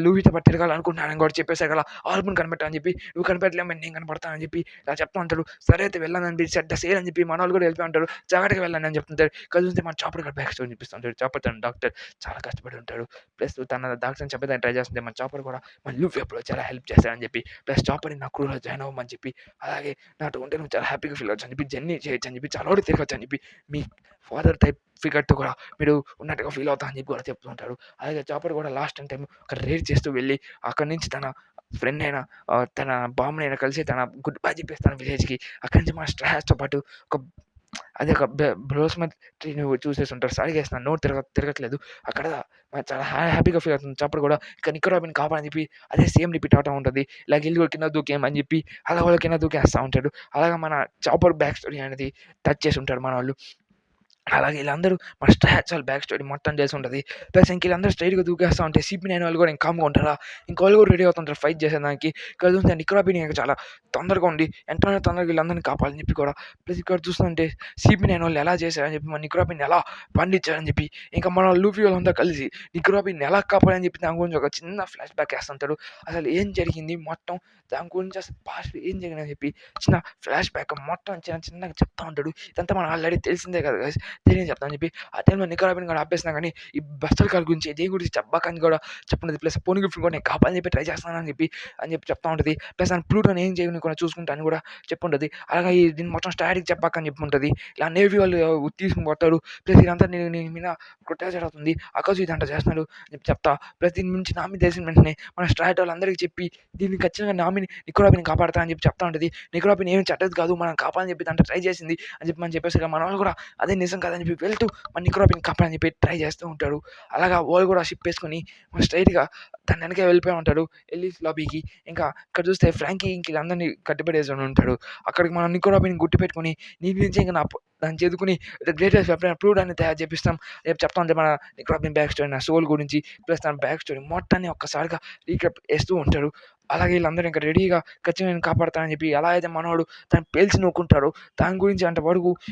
లూఫీతో పాటు తిరగాలనుకుంటున్నాను అని కూడా చెప్పేసి కదా ఆల్బుల్ కనిపెట్టాలని చెప్పి నువ్వు కనిపెట్టలేమని నేను కనపడతానని చెప్పి ఇలా చెప్తా ఉంటాడు. సరే అయితే వెళ్ళాలని సెట్ సేల్ అని చెప్పి మన వాళ్ళు కూడా వెళ్ళిపోయి ఉంటారు. జాగ్రత్తగా వెళ్ళండి అని చెప్తుంటారు. కలిసి మన చాపర్ కూడా బ్యాక్ స్టోరీ చూపిస్తుంటాడు. చాపర్ తన డాక్టర్ చాలా కష్టపడి ఉంటాడు. ప్లస్ తన డాక్టర్ని చెప్పేదాన్ని ట్రై చేస్తుంటే మన చాపర్ కూడా మన లూఫీ ఎప్పుడు చాలా హెల్ప్ చేస్తాడని చెప్పి ప్లస్ చాపర్ని నా క్రూలో జాయిన్ అవ్వమని చెప్పి అలాగే నాతో ఉంటే నువ్వు చాలా హ్యాపీగా ఫీల్ అవచ్చు అని చెప్పి జర్నీ చేయొచ్చు అని చెప్పి చాలా కూడా తిరగచ్చు అని చెప్పి మీ ఫాదర్ టైప్ ఫిగర్తో కూడా మీరు ఉన్నట్టుగా ఫీల్ అవుతా అని చెప్పి కూడా చెప్తుంటాడు. అలాగే చాపర్ కూడా లాస్ట్ టైం ఒక రేడ్ చేస్తూ వెళ్ళి అక్కడి నుంచి తన ఫ్రెండ్ అయినా తన బామ్మనైనా కలిసి తన గుడ్ బై చెప్పేసి తన విలేజ్కి అక్కడి నుంచి మన స్ట్రాస్తో పాటు ఒక అది ఒక బ్రోస్ మధ్య నువ్వు చూసేసుంటారు. అడిగేస్తున్నాను నోరు తిరగట్లేదు. అక్కడ చాలా హ్యాపీగా ఫీల్ అవుతుంది. అప్పుడు కూడా ఇక నిక్కో రాబిన్ కాపాడని చెప్పి అదే సేమ్ రిపీట్ అవుతా ఉంటది. ఇలా ఎళ్లి కింద దూకేయమని చెప్పి అలా వాళ్ళ కింద దూకేస్తా ఉంటాడు. అలాగా మన చాపర్ బ్యాక్ స్టోరీ అనేది టచ్ చేసి ఉంటారు మనోళ్ళు. అలాగే ఈళ్ళందరూ మన స్ట్రాట్స్ వాళ్ళ బ్యాక్ స్టోరీ మొత్తం తెలిసుంటది. ప్లస్ ఇంక ఈళ్ళందరూ స్ట్రెయిట్‌గా దూకేస్తా ఉంటే CP9 వాళ్ళు కూడా కామ్‌గా ఉంటారా, ఇంక వాళ్ళు కూడా రెడీ అవుతుంటారు ఫైట్ చేసేదానికి. ఇక్కడ చూస్తే నిక్కో రాబిన్ చాలా తొందరగా ఉండి ఎంతైనా తొందరగా వీళ్ళందరిని కాపాడాలని చెప్పి కూడా ప్లస్ ఇక్కడ చూస్తుంటే CP9 వాళ్ళు ఎలా చేశారని చెప్పి మన నిక్కో రాబిన్ ఎలా పండించారని చెప్పి ఇంకా మన లూఫీ వాళ్ళంతా కలిసి నిక్కో రాబిన్ ఎలా కాపాడాలని చెప్పి దాని గురించి ఒక చిన్న ఫ్లాష్ బ్యాక్ ఏస్తుంటాడు. అసలు ఏం జరిగింది మొత్తం దాని గురించి అసలు పాస్ట్‌లో ఏం జరిగిందని చెప్పి చిన్న ఫ్లాష్ బ్యాక్ మొత్తం చిన్నగా చెప్తా ఉంటాడు. ఇదంతా మనకు ఆల్రెడీ తెలిసిందే కదా గైస్. తెలియని చెప్తాను చెప్పి ఆ టైంలో నిక్కో రాబిన్ కూడా ఆపేసినా కానీ ఈ బస్టర్ కార్ గురించి దేని గురించి చెప్పబాకని కూడా చెప్పినది. ప్లస్ పోనీగిఫ్ట్ కూడా నేను కాపాలని చెప్పి ట్రై చేస్తున్నానని చెప్పి చెప్తా ఉంటది. ప్లస్ దాని ప్లూటోని ఏం చేయకుండా చూసుకుంటా అని కూడా చెప్పుంటది. అలాగే దీన్ని మొత్తం స్టాటిక్ చెప్పబాకని చెప్పుంటది. ఇలా నేవీ వాళ్ళు తీసుకొని పోతారు. ప్లస్ ఇదంతా నీ మీద కొట్టేసి జరుగుతుంది. అకాజు ఇదంతా చేస్తున్నాడు అని చెప్పి చెప్తా. ప్లస్ దీని గురించి నా మీద తెలిసిన వెంటనే మన స్ట్రాట్ వాళ్ళందరికీ చెప్పి దీన్ని ఖచ్చితంగా నిక్కో రాబిన్ కాపాడతా అని చెప్పి చెప్తా ఉంటది. నిక్కో రాబిన్ ఏమి చెడ్డది కాదు మనం కాపాలని చెప్పి దాంట్లో ట్రై చేసింది అని చెప్పి మనం చెప్పేసి మన వాళ్ళు కూడా అదే నిజం కాదని చెప్పి వెళ్తూ మన నిక్కో రాబిన్ కాపాడని చెప్పి ట్రై చేస్తూ ఉంటాడు. అలాగా వాళ్ళు కూడా షిప్ వేసుకొని స్ట్రైట్‌గా దాని వెనకే వెళ్ళిపోయి ఉంటాడు ఎల్లీస్ లాబీకి. ఇంకా ఇక్కడ చూస్తే ఫ్రాంకీ ఇంక వీళ్ళందరిని కట్టిపడేసుకొని ఉంటాడు. అక్కడికి మనం నిక్కో రాబిన్ గుర్తుపెట్టుకొని నీ గురించి ఇంక దాన్ని చేదుకొని ద గ్రేటెస్ట్ వెపన్ ప్రూవ్డ్ అని తయారు చేపిస్తాం రేపు చెప్తా ఉంటే మన నిక్కో రాబిన్ బ్యాక్ స్టోరీ నా సోల్ గురించి ప్లస్ తన బ్యాక్ స్టోరీ మొత్తాన్ని ఒక్కసారిగా రీక్యాప్ వేస్తూ ఉంటాడు. అలాగే వీళ్ళందరూ ఇంకా రెడీగా ఖచ్చితంగా నేను కాపాడతానని చెప్పి ఎలా అయితే మనోడు దాన్ని పేల్చి నూక్కుంటాడో దాని గురించి అంటే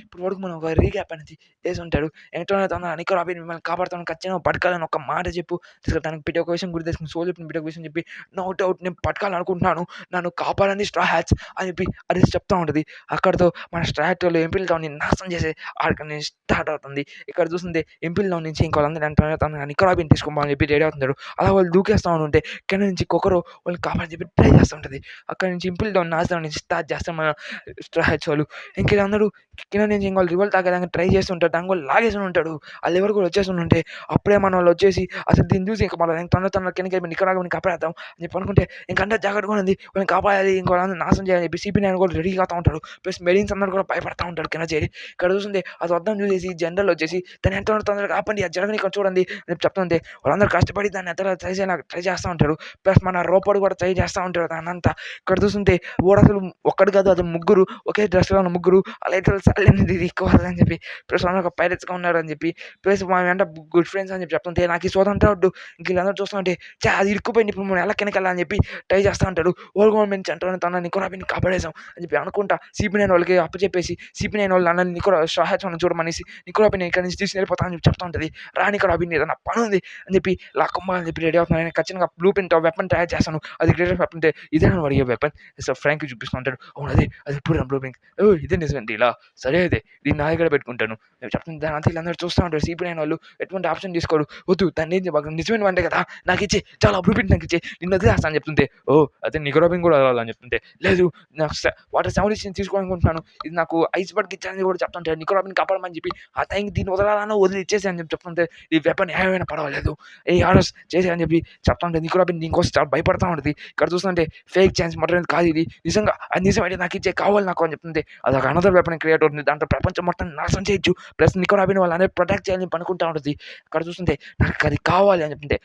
ఇప్పుడు వరకు మనం ఒక రీక్యాప్ అనేది వేసి ఉంటాడు. ఎంతోనే తొందరగా నిక్కో రాబిన్ మిమ్మల్ని కాపాడుతాను ఖచ్చితంగా పట్టుకోవాలని ఒక మాట చెప్పు. దానికి ప్రతి ఒక్క విషయం గుర్తు తెచ్చుకుని సోల్ చెప్పిన ప్రతి ఒక్క విషయం చెప్పి నో డౌట్ నేను పట్టుకోవాలనుకుంటున్నాను నన్ను కాపాడండి స్ట్రా హ్యాట్స్ అని చెప్పి అది చెప్తా ఉంటుంది. అక్కడితో మన స్ట్రాట్ వాళ్ళు ఎంపీల్ టౌన్ని నాశనం చేసే ఆర్క్ అనేది స్టార్ట్ అవుతుంది. ఇక్కడ చూస్తుంటే ఎంపీల్ టౌన్ నుంచి ఇంకా వాళ్ళందరూ ఎంతోనే తొందరగా నిక్కో రాబిన్ తీసుకోమని చెప్పి రెడీ అవుతుంటారు. అలా వాళ్ళు దూకేస్తా ఉంటే కింద నుంచి కొకరో వాళ్ళని కాపాడని చెప్పి ట్రై చేస్తూ ఉంటుంది. అక్కడ నుంచి ఇంపిల్ డౌన్ నాశనం నుంచి స్టార్ట్ చేస్తాం మన స్ట్రా హ్యాట్స్ వాళ్ళు. ఇంక వీళ్ళందరూ కింద నుంచి ఇంక వాళ్ళు రివోల్ట్ తాగేదానికి ట్రై చేస్తుంటారు. దాని కూడా లాగేసి ఉంటాడు. ఆ లివర్ కూడా వచ్చేస్తుంటే అప్పుడే మన వాళ్ళు వచ్చేసి అసలు దీన్ని చూసి ఇంకా మనం తొందర కిందకి వెళ్ళి నిక్కో రాబిన్ కాపాడేద్దాం అని చెప్పి అనుకుంటే ఇంకంతా జాగ్రత్తగా ఉంది వాళ్ళని కాపాడాలి ఇంకో వాళ్ళని నాశనం చేయాలని చెప్పి CP9 కూడా రెడీగా అవుతా ఉంటాడు. ప్లస్ మెరీన్స్ అందరూ కూడా భయపడతా ఉంటాడు కింద చేరి. ఇక్కడ చూస్తుంటే అది వద్దాం చూసేసి జనరల్ వచ్చేసి దాన్ని ఎంతో తొందరగా ఆపండి అది జరగని ఇక్కడ చూడండి అని చెప్తుంటే వాళ్ళందరూ కష్టపడి దాన్ని ఎంత ట్రై చేస్తూ ఉంటారు. ప్లస్ మన రోపడు కూడా ట్రై చేస్తూ ఉంటాడు దాన్నంతా. ఇక్కడ చూస్తుంటే వాడు అసలు ఒక్కడు కాదు అది ముగ్గురు ఒకే డ్రెస్లో ఉన్న ముగ్గురు అలా అయితే సైలెంట్ ఎక్కువ అని చెప్పి ప్లస్ ఒక పైరట్స్గా ఉన్నారని చెప్పి ప్లస్ మా వెంట గుడ్ ఫ్రెండ్స్ అని చెప్పి చెప్తుంటే నాకు ఈ సోదంతా వద్దు ఇంక వీళ్ళందరూ చూస్తుంటే అది ఇరుక్కుపోయింది ఇప్పుడు మనం ఎలా కిందకెళ్ళాలని చెప్పి ట్రై చేస్తూ ఉంటాడు. ఓల్డ్ గవర్నమెంట్ అంటారు తన నిక్కో రాబిన్ కాపాడేసాం అని చెప్పి అనుకుంటా CP9 వాళ్ళకి అప్పచెప్పేసి CP9 వాళ్ళు అన్న నిక్కో స్ట్రా హ్యాట్స్ వాళ్ళని చూడమనేసి నిక్కో రాబిన్ ఇక్కడ నుంచి తీసుకుని వెళ్ళిపోతానని చెప్పి చెప్తా ఉంటుంది. రా నిక్కో రాబిన్ ఏదైనా పని ఉంది అని చెప్పి లాక్కొమ్మాలని చెప్పి రెడీ అవుతున్నాను. నేను ఖచ్చితంగా బ్లూ ప్రింట్ వెపన్ తయారు చేస్తాను అది గ్రేటెస్ట్ వెపన్ అంటే ఇదే అని అడిగే వెపన్ సో ఫ్రాంక్ చూపిస్తూ ఉంటాడు. అవును అది పూర్ణ బ్లూ ప్రింట్ ఇదే నిజమేంటి ఇలా సరే అయితే దీన్ని నా దగ్గర పెట్టుకుంటాను నేను చెప్తుంది. దాని అంతా వీళ్ళందరూ చూస్తూ ఉంటారు. CP9 వాళ్ళు ఎటువంటి ఆప్షన్ తీసుకోరు. వద్దు దాన్ని ఏం చెప్పాలి నిజమైన వంటే కదా నాకు ఇచ్చే చాలా బ్లూ ప్రింట్ నాకు ఇచ్చే నిన్ను వదిలేస్తాను అని చెప్తుంటే అదే నిక్కో రాబిన్ కూడా వెళ్ళాలని చెప్తుంటే లేదు నాకు వాటర్ సెవెన్ తీసుకోవాలనుకుంటున్నాను ఇది నాకు ఐస్ బర్డ్కి ఇచ్చానని కూడా చెప్తుంటే నిక్కో రాబిన్ కాపాడమని చెప్పి ఆ టైంకి దీన్ని వదలాలన్నా వదిలి ఇచ్చేసి అని చెప్పి చెప్తుంటే ఈ వెపన్ ఏమైనా పర్వాలేదు ఆర్డర్స్ చేసే అని చెప్పి చెప్తుంటే నిక్కో రాబిన్ దీనికోసం చాలా భయపడతా ఉంటుంది. ఇక్కడ చూస్తుంటే ఫేక్ ఛాన్స్ మటర్ కాదు ఇది నిజంగా అది నిజమైతే నాకు ఇచ్చే కావాలి నాకు అని చెప్తుంది. అది ఒక అనదర్ వెపన్ క్రియేట్ అవుతుంది. దాంట్లో ప్రపంచం మొత్తం నాశనం చేయొచ్చు ప్లస్ నిక్కో రాబిన్ వాళ్ళు అనేది ప్రొటెక్ట్ చేయాలని అనుకుంటా ఉంటుంది. అక్కడ చూస్తుంటే నాకు అది కావాలి అని చెప్తుంటే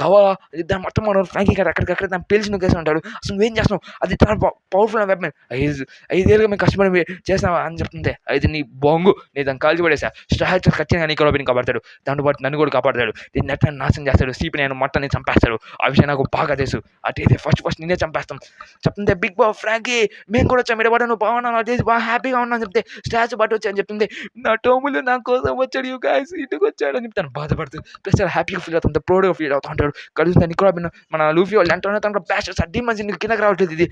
కావాలా దాన్ని మొత్తం మనం ఫ్రాంకీ గారు అక్కడికక్కడ దాన్ని పేల్చి నొక్కేసి ఉంటాడు. అసలు నువ్వేం చేస్తున్నావు అది చాలా పవర్ఫుల్ వెపన్ 5 ఏళ్ళుగా మేము కష్టపడి చేస్తావా అని చెప్తుంటే అయితే నీ బొంగు నేను దాన్ని కాల్చి పడేసా స్ట్రా హ్యాట్స్ ఖచ్చితంగా నిక్కో రాబిన్ కాపాడతాడు దాంతో పాటు నన్ను కూడా కాపాడతాడు దీన్ని ఎట్లా నాశనం చేస్తాడు CP9 మొత్తాన్ని చంపేస్తాడు ఆ విషయం నాకు బాగా తెలుసు అటైతే ఫస్ట్ నిన్నే చంపేస్తాం చెప్తుంటే బిగ్ బాస్ ఫ్రాంకీ మేము కూడా వచ్చాం ఇక్కడ నువ్వు బాగున్నాను అది బాగా హ్యాపీగా ఉన్నాను చెప్తే స్టాచ్యూ బట్ వచ్చి అని చెప్తుంది నా టోములు నా కోసం వచ్చాడు యూ గైస్ ఇంటికి వచ్చాడు అని చెప్తాను బాధపడుతూ ప్లస్ చాలా హ్యాపీగా ఫీల్ అవుతుంది ప్రౌడ్గా ఫీల్ అవుతూ ఉంటాడు. కలుస్తుంది నిక్కో రాబిన్ మన లూఫీ వాళ్ళు అంటే తన బ్యాషర్స్ అడ్డీ మంచి కిందకి రావట్లేదు ఇది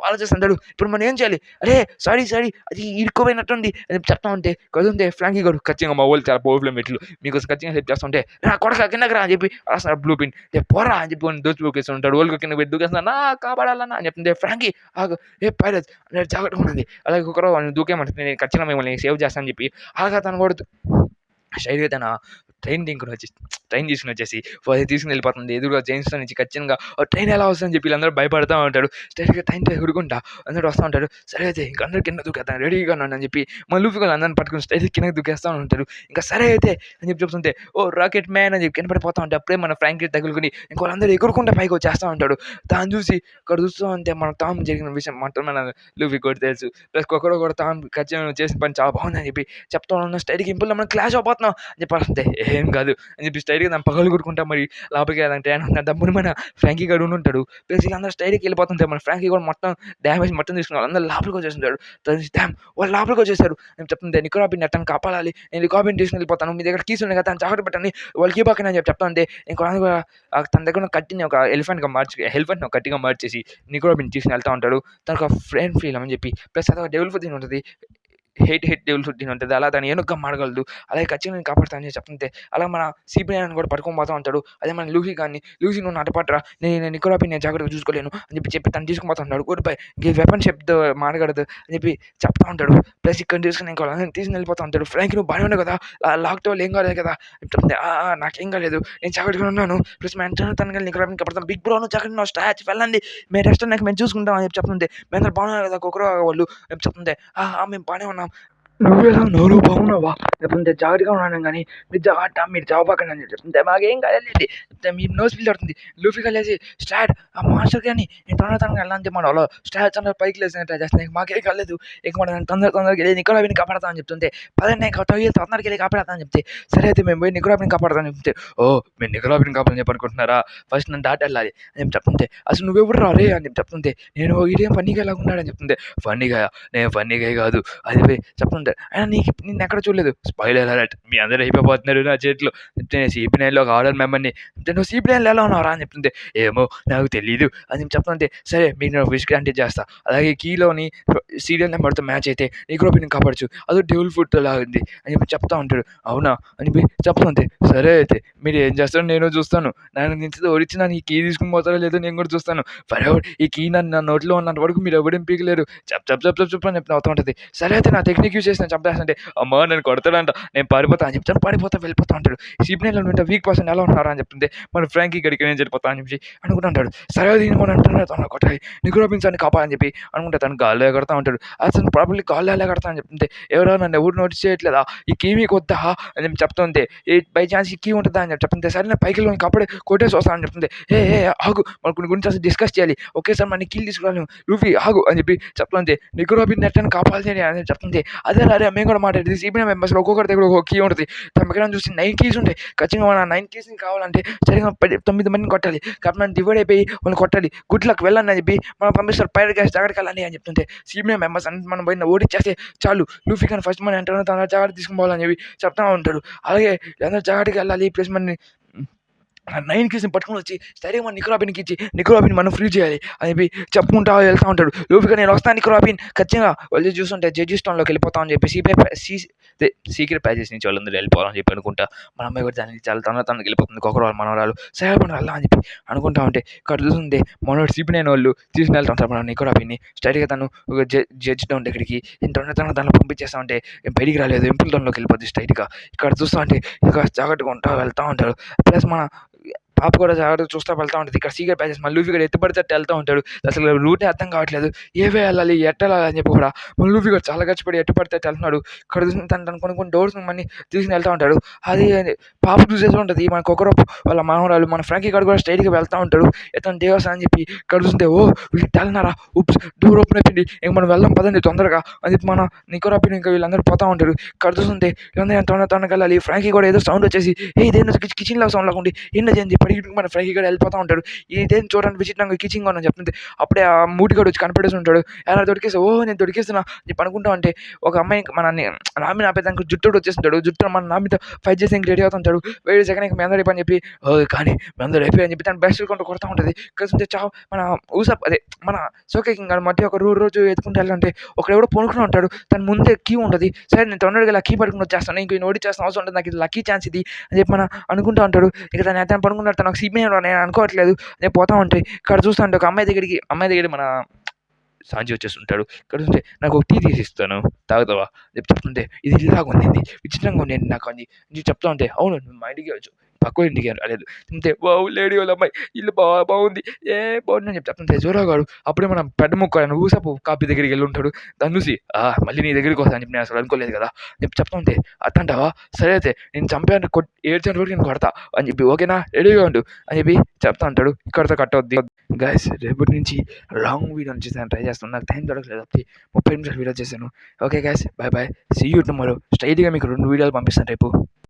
ఆలోచిస్తుంటాడు ఇప్పుడు మనం ఏం చేయాలి అరే సారీ అది ఇరుక్కుపోయినట్టుంది అని చెప్తా ఉంటే కదుంటే ఫ్రాంకీ గారు ఖచ్చితంగా మా వాళ్ళు చాలా పవర్ఫుల్ మెట్లు మీకు ఖచ్చితంగా హెల్ప్ చేస్తుంటే నా కొడక కిందకి రా అని చెప్పి రాస్తున్నారు బ్లూ ప్రింట్ పోరా అని చెప్పి దోచి దూకేస్తుంటాడు వాళ్ళు కింద పెట్టి దూకేస్తున్నా నా కాపాడాలన్నా అని చెప్తుంటే ఫ్రాంకీ ఆగు పైరట్స్ నేను జాగ్రత్తగా ఉన్నది అలాగే ఒకరు వాళ్ళని దూకేమంటుంది నేను ఖచ్చితంగా మిమ్మల్ని సేవ్ చేస్తానని చెప్పి అలాగా తను కూడా స్టైల్గా తన ట్రైన్ తీసుకొని వచ్చేసి తీసుకుని వెళ్ళిపోతుంది. ఎదురుగా జేమ్స్‌టౌన్ నుంచి ఖచ్చితంగా ట్రైన్ ఎలా వస్తుందని చెప్పి వీళ్ళందరూ భయపడతా ఉంటారు. స్ట్రెయిట్‌గా ట్రైన్‌తో ఎగురుకుంటా అందరూ వస్తా ఉంటారు. సరే అయితే ఇంక అందరూ కింద దూకేద్దాం రెడీగా ఉండండి అని చెప్పి మన లూఫీ వాళ్ళు అందరిని పట్టుకొని స్ట్రెయిట్‌గా కిందకి దూకేస్తా ఉంటారు. ఇంకా సరే అయితే అని చెప్పి చెప్తుంటే రాకెట్ మ్యాన్ అని చెప్పి కింద పడిపోతా ఉంటే అప్పుడే మన ఫ్రాంకీ తగులుకొని ఇంక వాళ్ళందరూ ఎగురుకుంటా పైకి వచ్చేస్తా ఉంటాడు. దాన్ని చూసి ఇక్కడ చూస్తూ ఉంటే మన టామ్ జరిగిన విషయం మొత్తం మన లూఫీకి కూడా తెలుసు. ప్లస్ కొకరో కూడా టామ్ ఖచ్చితంగా నువ్వు చేసిన పని చాలా బాగుందని చెప్పి చెప్తా ఉన్నాను. స్ట్రెయిట్‌గా ఇంపుల్‌లో మనం క్లాష్ అయిపోతున్నాం అని చెప్పి అంతే ఏం కాదు అని చెప్పి స్ట్రెయిట్‌గా దాన్ని పగలగొట్టుకుంటా మరి లోపలికి వెళ్ళాలంటే దమ్ముని మన ఫ్రాంకీ గాడు ఉండుంటాడు. ప్లస్ వీళ్ళందరూ స్ట్రెయిట్‌గా వెళ్ళిపోతుంటే మన ఫ్రాంకీ కూడా మొత్తం డ్యామేజ్ మొత్తం తీసుకుని వాళ్ళందరూ లోపలికి వచ్చేస్తుంటాడు. డ్యామ్ వాళ్ళు లోపలికి వచ్చేసారు. నేను చెప్తుంటే నికో రాబిన్‌ని ఎట్టన్నా కాపాడాలి. నేను నికో రాబిన్‌ని తీసుకొని వెళ్ళిపోతాను. మీ దగ్గర కీస్ ఉన్నాయి కదా దాన్ని జాగ్రత్త పెట్టండి. వాళ్ళకి ఇవ్వకండి అని చెప్పి చెప్తా ఉంటే ఇంకో కూడా తన దగ్గర ఉన్న కత్తిని ఒక ఎలిఫెంట్‌ని ఒక కత్తిగా మార్చేసి నికో రాబిన్‌ని తీసుకొని వెళ్తా ఉంటాడు. తనకు ఫ్రెండ్ ఫీల్ అని చెప్పి ప్లస్ అదొక డెవిల్ ఫుడ్ తిని ఉంటది. హెయిట్ డెవిల్ ఫుడ్ తిని ఉంటది. అలా దాన్ని ఏనుగుగా మారగలదు. అలాగే ఖచ్చితంగా నేను కాపాడుతాను అని చెప్తుంటే అలా మన సీపీఐని కూడా పట్టుకొని పోతా ఉంటాడు. అదే మన లూఫీ గాడిని లూఫీ నువ్వు నాతో పాటు రా నేను నికో రాబిన్ నేను జాగ్రత్తగా చూసుకోలేను అని చెప్పి తను తీసుకొని పోతా ఉంటాడు. గుడ్ బై ఈ వెపన్ షిప్‌తో మారగలదు అని చెప్పి చెప్తా ఉంటాడు. ప్లస్ ఇక్కడ తీసుకొని ఇంకో తీసుకొని వెళ్ళిపోతా ఉంటాడు. ఫ్రాంకీ నువ్వు బాగానే ఉన్నావు కదా లాక్‌తో ఏం కాలేదు కదా చెప్తుంది. నాకేం కాలేదు నేను జాగ్రత్తగా ఉన్నాను. ప్లస్ మా ఇంట్లో తనకి నికో రాబిన్ కాపాడుతాం. బిగ్ బ్రో నువ్వు జాగ్రత్తగా ఉన్నావు స్టాచ్ వెళ్ళండి మేము రెస్ట్ మేము చూసుకుంటాం అని చెప్పి చెప్తుంది. మేము అందరూ బాగున్నారు కదా కొకరో వాళ్ళు చెప్తుంది. మేము బాగానే ఉన్నాం. నువ్వెలా ఉన్నావు? నువ్వు బాగున్నావా? లేకపోతే జాగ్రత్తగా ఉన్నాను గానీ మీరు చావబాకండి అని చెప్తుంటే మాకేం కాలేదండి. మీ నోస్ ఫీల్ అవుతుంది. లూఫీగా లేచి స్టార్ట్ ఆ మాస్టర్ గాని నేను తొందరగా వెళ్ళాలని చెప్పి వాళ్ళు స్టార్ట్ తొందరగా పైకి లేసి ట్రై చేస్తున్నాయి. మాకేం కాలేదు. ఇక మనం తొందరగా వెళ్ళి నికో రాబిన్‌ని కాపాడతా అని చెప్తుంటే పదండి నేను తొందరగా వెళ్ళి కాపాడతా అని చెప్తే సరే అయితే మేము పోయి నికో రాబిన్‌ని కాపాడతా అని చెప్తే మీరు నికో రాబిన్‌ని కాపాడని చెప్పి అనుకుంటున్నారా? ఫస్ట్ నన్ను దాటి వెళ్ళాలి అని చెప్పి చెప్తుంటే అసలు నువ్వెవరు రా రే అని చెప్పి చెప్తుంటే నేను ఇదేం ఫన్నీగా లాగా ఉన్నాడని చెప్తుంటే ఫన్నీగా నేను ఫన్నీగా కాదు అది పోయి చెప్తుంటే అయినా నిన్నెక్కడ చూడలేదు. స్పాయిలర్ అలర్ట్ మీ అందరూ అయిపోతున్నారు నా చేతిలో. నేను CP9లో ఒక ఆర్డర్ మెంబర్‌ని. నువ్వు CP9లో ఎలా ఉన్నావురా అని చెప్తుంటే ఏమో నాకు తెలీదు అని చెప్పి చెప్తుంటే సరే మీకు నేను విష్ గ్రాంటెడ్ చేస్తా. అలాగే కీలోని సీరియల్ నెంబర్‌తో మ్యాచ్ అయితే నికో రాబిన్‌ని కాపాడొచ్చు. అదో డెవిల్ ఫుడ్ లాగా ఉంది అని చెప్పి చెప్తా ఉంటాడు. అవునా అని చెప్పి చెప్తుంటే సరే అయితే మీరు ఏం చేస్తారో నేను చూస్తాను. నన్ను నుంచి ఓడించి నన్ను ఈ కీ తీసుకొని పోతారో లేదో నేను కూడా చూస్తాను. ఫరెవర్ ఈ కీ నా నోట్లో ఉన్నంత వరకు మీరు ఎవడేం పీకలేరు. చెప్ అని చెప్పి నవ్వుతా ఉంటది. సరే అయితే నా టెక్నిక్ యూజ్ చేసి నేను చంపేస్తుంటే అమ్మా నన్ను కొడతాడంట నేను పారిపోతా అని చెప్తాను. వెళ్ళిపోతా ఉంటాడు. CP9లో ఉంటే వీక్ పర్సన్ ఎలా ఉన్నారా అని చెప్తుంటే మన ఫ్రాంకీ గడికి నేను చనిపోతా అని చెప్పి అనుకుంటుంటాడు. సరే దీన్ని మనం అంటున్నాడు తను కొట్టాలి నికో రాబిన్స్ అని కాపాడని చెప్పి అనుకుంటే తను గాల్లో ఎగడతా ఉంటాడు. అతను ప్రాబ్లీ గాల్లో ఎగడతా అని చెప్తుంటే ఎవరు నోటీస్ చేయట్లేదా ఈ కీ మీకు వద్దా అని చెప్పి చెప్తుంటే బై ఛాన్స్ ఈ కీ ఉంటుందా అని చెప్పి చెప్తుంటే సరే నేను పైకి వెళ్ళి కాపాడే కొట్టేసి వస్తాను అని చెప్తుంటే ఆగు మన కొన్ని గురించి అసలు డిస్కస్ చేయాలి ఒకేసారి మన కీలు తీసుకురాలేము లూఫీ ఆగు అని చెప్పి చెప్తుంటే నికో రాబిన్ నెట్టని కాపాడాలి అని చెప్తుంటే అదే మేము కూడా మాట్లాడేది CP9 మెంబర్స్లో ఒక్కొక్కరి దగ్గర ఒక కీ ఉంటుంది. తమ దగ్గర చూసి 9 కీస్ ఉంటాయి. ఖచ్చితంగా మన 9 కీస్‌ని కావాలంటే సరిగ్గా 9 మందిని కొట్టాలి. కాబట్టి మనం డివైడ్ అయిపోయి వాళ్ళని కొట్టాలి. గుడ్ లక్ వెళ్ళండి అని చెప్పి మనం పంపిస్తారు. పైరట్ గ్యాస్ జాగ్రత్తగా వెళ్ళండి అని చెప్తుంటే CP9 మెంబర్స్ అంటే మనం పోయిన ఓడిచ్చేస్తే చాలు లూఫీ కానీ ఫస్ట్ మన ఎంటర్ తన జాగ్రత్త తీసుకొని పోవాలని చెప్పి చెప్తా ఉంటాడు. అలాగే అందరూ జాగ్రత్తగా వెళ్ళాలి ప్లస్ మనని 9 కీస్‌ని పట్టుకొని వచ్చి సరే మన నికో రాబిన్‌కి ఇచ్చి నికో రాబిన్ మనం ఫ్రీ చేయాలి అని చెప్పి చెప్పుకుంటా వెళ్తా ఉంటాడు. లూఫీగా నేను వస్తాను నికో రాబిన్ ఖచ్చితంగా వాళ్ళు చూస్తుంటే జడ్జిస్టోన్‌లోకి వెళ్ళిపోతాం అని చెప్పి సీక్రెట్ ప్యాసేజ్ నుంచి వాళ్ళందరూ వెళ్ళిపోవాలని చెప్పి అనుకుంటా మన అమ్మాయి కూడా దానికి చాలా తొందరగా వెళ్ళిపోతుంది. కొకరో మనవరాలు సరే మనం వెళ్దాం అని చెప్పి అనుకుంటా ఉంటే ఇక్కడ చూస్తుంటే మనోడు CP9 వాళ్ళు తీసుకుని వెళ్తా ఉంటారు మన నికో రాబిన్‌ని. స్ట్రైట్‌గా తను జడ్జిస్టోన్ దగ్గరికి తొందరగా దాన్ని పంపించేస్తా ఉంటే బయటికి రాలేదు ఇంపుల్‌లోకి వెళ్ళిపోద్ది స్ట్రైట్‌గా. ఇక్కడ చూస్తా ఉంటే ఇంకా జాగ్రత్తగా వెళ్తా ఉంటాడు. ప్లస్ మన పాప కూడా జాగ్రత్తగా చూస్తా వెళ్తా ఉంటది. ఇక్కడ సీక్రెట్ ప్యాసేజ్ మన లూఫీ కూడా ఎటు పడితే అటు వెళ్తా ఉంటాడు. అసలు రూటే అర్థం కావట్లేదు. ఏవే వెళ్ళాలి ఎట్టెళ్ళాలి అని చెప్పి కూడా మన లూఫీ కూడా చాలా కష్టపడి ఎటు పడితే అటు వెళ్తున్నాడు. ఇక్కడ చూసిన తను కొన్ని డోర్స్ మళ్ళీ తీసుకుని వెళ్తా ఉంటాడు. అది పాప చూసేసి ఉంటుంది. మన కొకరో వాళ్ళ మనవరాలు మన ఫ్రాంకీ గాడు కూడా స్ట్రైట్‌గా వెళ్తా ఉంటాడు. ఇతను దేవస్థానం అని చెప్పి ఇక్కడ చూస్తుంటే వీళ్ళు తెల్లనారా ఉప్స్ డోర్ ఓపెన్ అయిపోయింది. ఇంక మనం వెళ్దాం పదండి తొందరగా అని చెప్పి మన నికో రాబిన్ ఇంకా వీళ్ళందరూ పోతా ఉంటారు. ఇక్కడ చూస్తుంటే వీళ్ళందరూ తొందరగా వెళ్ళాలి. ఫ్రాంకీ కూడా ఏదో సౌండ్ వచ్చేసి ఇదేందో కిచెన్‌లో సౌండ్ లాగా ఉండి ఏంటది అని చెప్పి పరిగెత్తుకుని మన ఫ్రాంకీ కూడా వెళ్ళిపోతా ఉంటాడు. ఇదేం చూడడానికి విచిత్రంగా కిచెన్‌గా ఉందని చెప్తుంది. అప్పుడే ఆ మూటిగాడు వచ్చి కనపడేసి ఉంటాడు. ఎలా దొరికేసి నేను దొరికేస్తున్నా అని చెప్పి అనుకుంటా ఉంటే ఒక అమ్మాయి మనల్ని నామిని ఆపేదానికి జుట్టోడు వచ్చేస్తుంటాడు. జుట్టు మన నామితో ఫైట్ చేసి ఇంక రెడీ అవుతుంటాడు. వెయిట్ సెకండ్ ఇంక మీ అందరూ అయిపోయి అని చెప్పి కానీ మీ అందరూ అయిపోయి అని చెప్పి తను బెస్ట్ కొంటూ కొడతా ఉంటుంది. కలిసి చావు మన అదే మన సోకేకింగ్ గాడు మధ్య ఒక రోజు ఎత్తుకుంటూ వెళ్ళాలంటే ఒకడెవడో పొనుకుని ఉంటాడు. తన ముందే కీ ఉంటుంది. సరే నేను తొందరగా ఇలా కీ పట్టుకుని వచ్చేస్తాను. ఇంక ఓడిచేస్తాను అవసరం ఉంటుంది నాకు ఇది లక్కీ ఛాన్స్ ఇది అని చెప్పి మన అనుకుంటా ఉంటాడు. ఇక తను పడుకున్నాడు. తను ఒక CP9 నేను అనుకోవట్లేదు నేను పోతా ఉంటాయి. ఇక్కడ చూస్తా ఉంటే ఒక అమ్మాయి దగ్గర మన సాంజీ వచ్చేస్తుంటాడు. ఇక్కడ చూస్తే నాకు ఒక టీ తీసిస్తాను తాగుతావా చెప్తుంటే ఇది ఇలాగుంది ఇది విచిత్రంగా ఉంది నాకు అని చెప్తా ఉంటే అవును నువ్వు మా ఇంటికి వచ్చు పక్క ఇంటికి రాలేదు అంతే వావ్ లేడీ వాళ్ళ అమ్మాయి ఇల్లు బాగుంది ఏ బాగుంది అని చెప్తుంటే జోరాగాడు అప్పుడే మనం పెద్ద ముక్క ఊసపు కాపీ దగ్గరికి వెళ్ళి ఉంటాడు దాన్ని చూసి మళ్ళీ నీ దగ్గరికి వస్తా అని చెప్పి నేను అసలు అనుకోలేదు కదా చెప్పి చెప్తా ఉంటే అట్టంటావా సరే అయితే నేను చంపాను ఏడ్చేంత వరకు నేను కొడతా అని చెప్పి ఓకేనా రెడీగా ఉండు అని చెప్పి చెప్తా ఉంటాడు ఇక్కడితో కట్ అవుద్ది గైస్ రేపటి నుంచి లాంగ్ వీడియో చేసాను ట్రై చేస్తాను నాకు టైం దొరకలేదు కాబట్టి 30 నిమిషాలు వీడియో చేశాను okay guys bye bye see you tomorrow స్ట్రైట్గా మీకు 2 వీడియోలు పంపిస్తాను రేపు